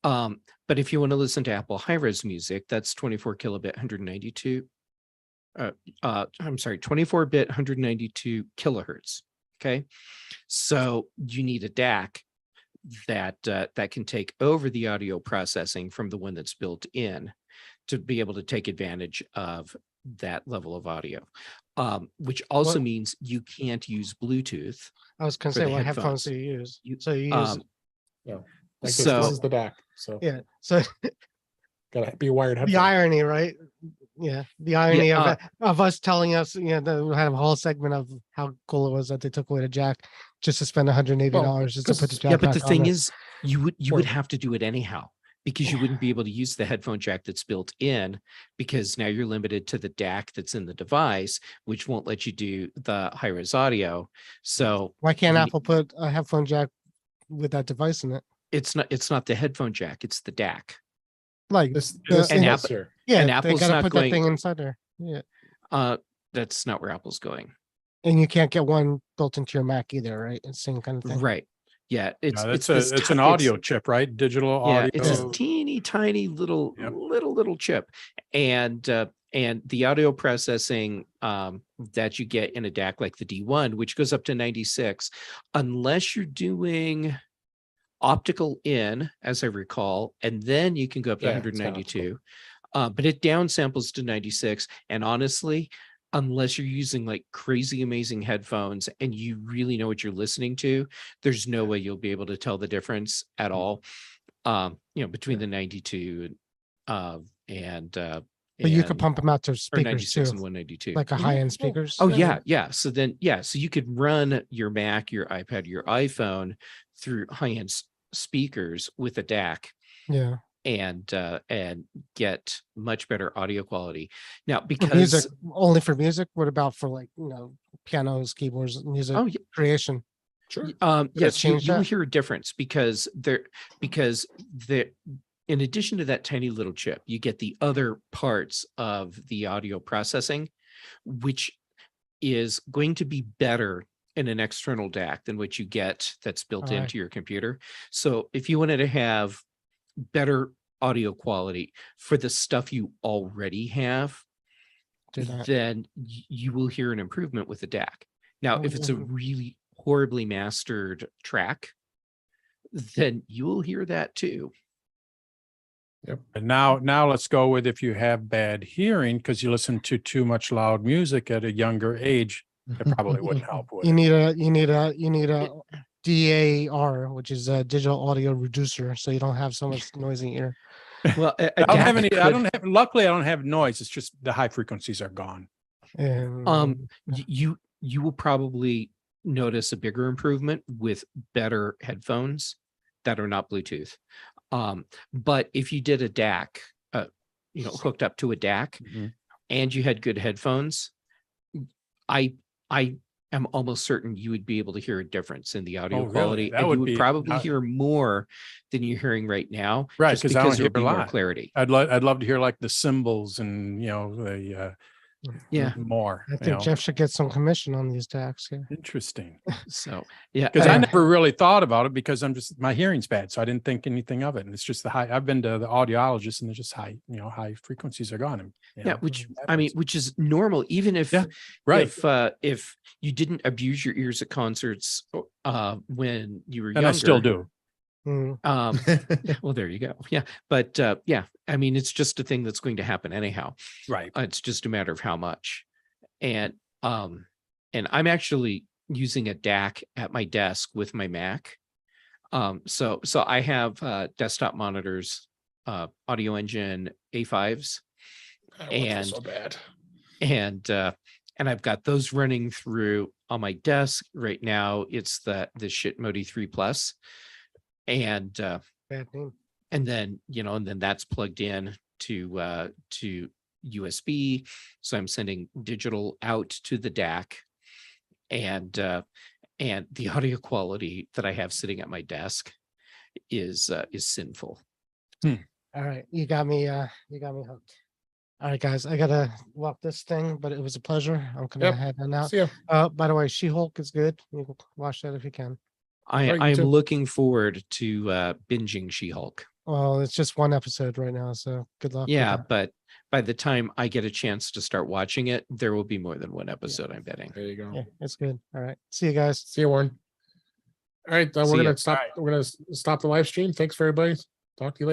Speaker 3: But if you want to listen to Apple high-res music, that's 24 kilobit 192. I'm sorry, 24-bit 192 kilohertz. Okay, so you need a DAC that can take over the audio processing from the one that's built in to be able to take advantage of that level of audio, which also
Speaker 1: What-
Speaker 3: means you can't use Bluetooth.
Speaker 1: I was gonna
Speaker 3: For
Speaker 1: say,
Speaker 3: the
Speaker 1: what headphones
Speaker 3: headphones.
Speaker 1: do you use?
Speaker 3: You-
Speaker 1: So you use
Speaker 2: No, like
Speaker 3: So-
Speaker 2: this is the DAC. So
Speaker 1: yeah. So
Speaker 2: gotta be a wired
Speaker 1: the
Speaker 2: headphone.
Speaker 1: irony, right? Yeah, the irony
Speaker 3: Yeah,
Speaker 1: of us telling us, we had a whole segment of how cool it was that they took away the jack just to spend $180 just to put the jack.
Speaker 3: Yeah, but the
Speaker 1: back on
Speaker 3: thing
Speaker 1: there.
Speaker 3: is, you would
Speaker 2: Or-
Speaker 3: have to do it anyhow because you wouldn't be able to use the headphone jack that's built in because now you're limited to the DAC that's in the device, which won't let you do the high-res audio. So
Speaker 1: Why can't
Speaker 3: you-
Speaker 1: Apple put a headphone jack with that device in it?
Speaker 3: it's not the headphone jack, it's the DAC.
Speaker 1: Like
Speaker 2: This
Speaker 1: the-
Speaker 2: thing
Speaker 3: Apple-
Speaker 2: here.
Speaker 1: yeah,
Speaker 3: and
Speaker 1: they
Speaker 3: Apple's
Speaker 1: gotta
Speaker 3: not
Speaker 1: put
Speaker 3: going-
Speaker 1: that thing inside there. Yeah,
Speaker 3: That's not where Apple's going.
Speaker 1: and you can't get one built into your Mac either, right? It's the same kind of thing.
Speaker 3: Right. Yeah, it's
Speaker 4: It's
Speaker 3: this
Speaker 4: an
Speaker 3: ti-
Speaker 4: audio chip, right? Digital
Speaker 3: Yeah,
Speaker 4: audio.
Speaker 3: it's this teeny tiny little
Speaker 4: Yep.
Speaker 3: little chip, and the audio processing that you get in a DAC like the D1, which goes up to 96, unless you're doing optical in, as I recall, and then you can go up to
Speaker 2: Yeah, it's got
Speaker 3: 192. But it downsamples to 96, and honestly, unless you're using like crazy amazing headphones and you really know what you're listening to, there's no way you'll be able to tell the difference at all. Between the 92 and
Speaker 1: But you could
Speaker 3: and-
Speaker 1: pump them out to
Speaker 3: or
Speaker 1: speakers
Speaker 3: 96
Speaker 1: too,
Speaker 3: and 192.
Speaker 1: like a high-end speakers.
Speaker 3: Oh yeah. So you could run your Mac, your iPad, your iPhone through high-end speakers with a DAC
Speaker 1: Yeah.
Speaker 3: and get much better audio quality. Now,
Speaker 1: For
Speaker 3: because
Speaker 1: music, only for music. What about for like pianos, keyboards, music
Speaker 3: oh yeah,
Speaker 1: creation?
Speaker 2: Sure.
Speaker 3: yes,
Speaker 1: change
Speaker 3: you will
Speaker 1: that?
Speaker 3: hear a difference because in addition to that tiny little chip, you get the other parts of the audio processing, which is going to be better in an external DAC than what you get that's built
Speaker 1: Alright.
Speaker 3: into your computer. So if you wanted to have better audio quality for the stuff you already have,
Speaker 1: Do that.
Speaker 3: then you will hear an improvement with the DAC. Now, if it's a
Speaker 1: Mhm.
Speaker 3: really horribly mastered track, then you will hear that too.
Speaker 4: And now let's go with if you have bad hearing because you listen to too much loud music at a younger age, it probably wouldn't help with
Speaker 1: You
Speaker 4: it.
Speaker 1: need a DAR, which is a digital audio reducer, so you don't have so much noise in your ear.
Speaker 3: Well,
Speaker 4: I don't have any. Luckily, I don't have noise. It's just the high frequencies are gone.
Speaker 1: And
Speaker 3: You will probably notice a bigger improvement with better headphones that are not Bluetooth. But if you did a DAC, hooked up to a DAC,
Speaker 4: Mhm.
Speaker 3: and you had good headphones, I am almost certain you would be able to hear a difference in the audio
Speaker 4: Oh, really?
Speaker 3: quality,
Speaker 4: That
Speaker 3: and
Speaker 4: would
Speaker 3: you would
Speaker 4: be-
Speaker 3: probably
Speaker 4: I-
Speaker 3: hear more than you're hearing right now,
Speaker 4: Right,
Speaker 3: just
Speaker 4: 'cause I don't
Speaker 3: because
Speaker 4: hear
Speaker 3: there'll
Speaker 4: a
Speaker 3: be more
Speaker 4: lot.
Speaker 3: clarity.
Speaker 4: I'd love to hear like the cymbals and, the,
Speaker 3: Yeah.
Speaker 4: more,
Speaker 1: I think Jeff should get some commission on these decks. Yeah.
Speaker 4: Interesting.
Speaker 3: So yeah,
Speaker 4: Because I
Speaker 1: Yeah.
Speaker 4: never really thought about it because my hearing's bad. So I didn't think anything of it. And it's just I've been to the audiologist and there's just high frequencies are gone. And,
Speaker 3: yeah, which is normal, even if
Speaker 4: Yeah, right.
Speaker 3: if you didn't abuse your ears at concerts when you were
Speaker 4: And
Speaker 3: younger.
Speaker 4: I still do.
Speaker 3: Well, there you go. Yeah, but yeah, I mean, it's just a thing that's going to happen anyhow.
Speaker 4: Right.
Speaker 3: It's just a matter of how much. And I'm actually using a DAC at my desk with my Mac. So I have desktop monitors, Audio Engine A5s, and
Speaker 2: so bad.
Speaker 3: and I've got those running through on my desk right now. It's the Shit Modi 3 Plus, and
Speaker 1: Bad name.
Speaker 3: and then that's plugged in to USB. So I'm sending digital out to the DAC, and the audio quality that I have sitting at my desk is sinful.
Speaker 1: All right, you got me hooked. All right, guys, I gotta walk this thing, but it was a pleasure. I'm gonna head on out.
Speaker 2: See ya.
Speaker 1: By the way, She-Hulk is good. You can watch that if you can.
Speaker 3: I
Speaker 2: Right, you
Speaker 3: am
Speaker 2: too.
Speaker 3: looking forward to binging She-Hulk.
Speaker 1: Well, it's just one episode right now, so good luck. with
Speaker 3: Yeah,
Speaker 1: that.
Speaker 3: but by the time I get a chance to start watching it, there will be more than one episode, I'm betting.
Speaker 2: There you go.
Speaker 1: Yeah, it's good. All right, see you guys.
Speaker 2: See you, Warren. All right,
Speaker 3: See
Speaker 2: we're
Speaker 3: ya.
Speaker 2: gonna stop. We're gonna stop the live stream. Thanks for everybody. Talk to you later.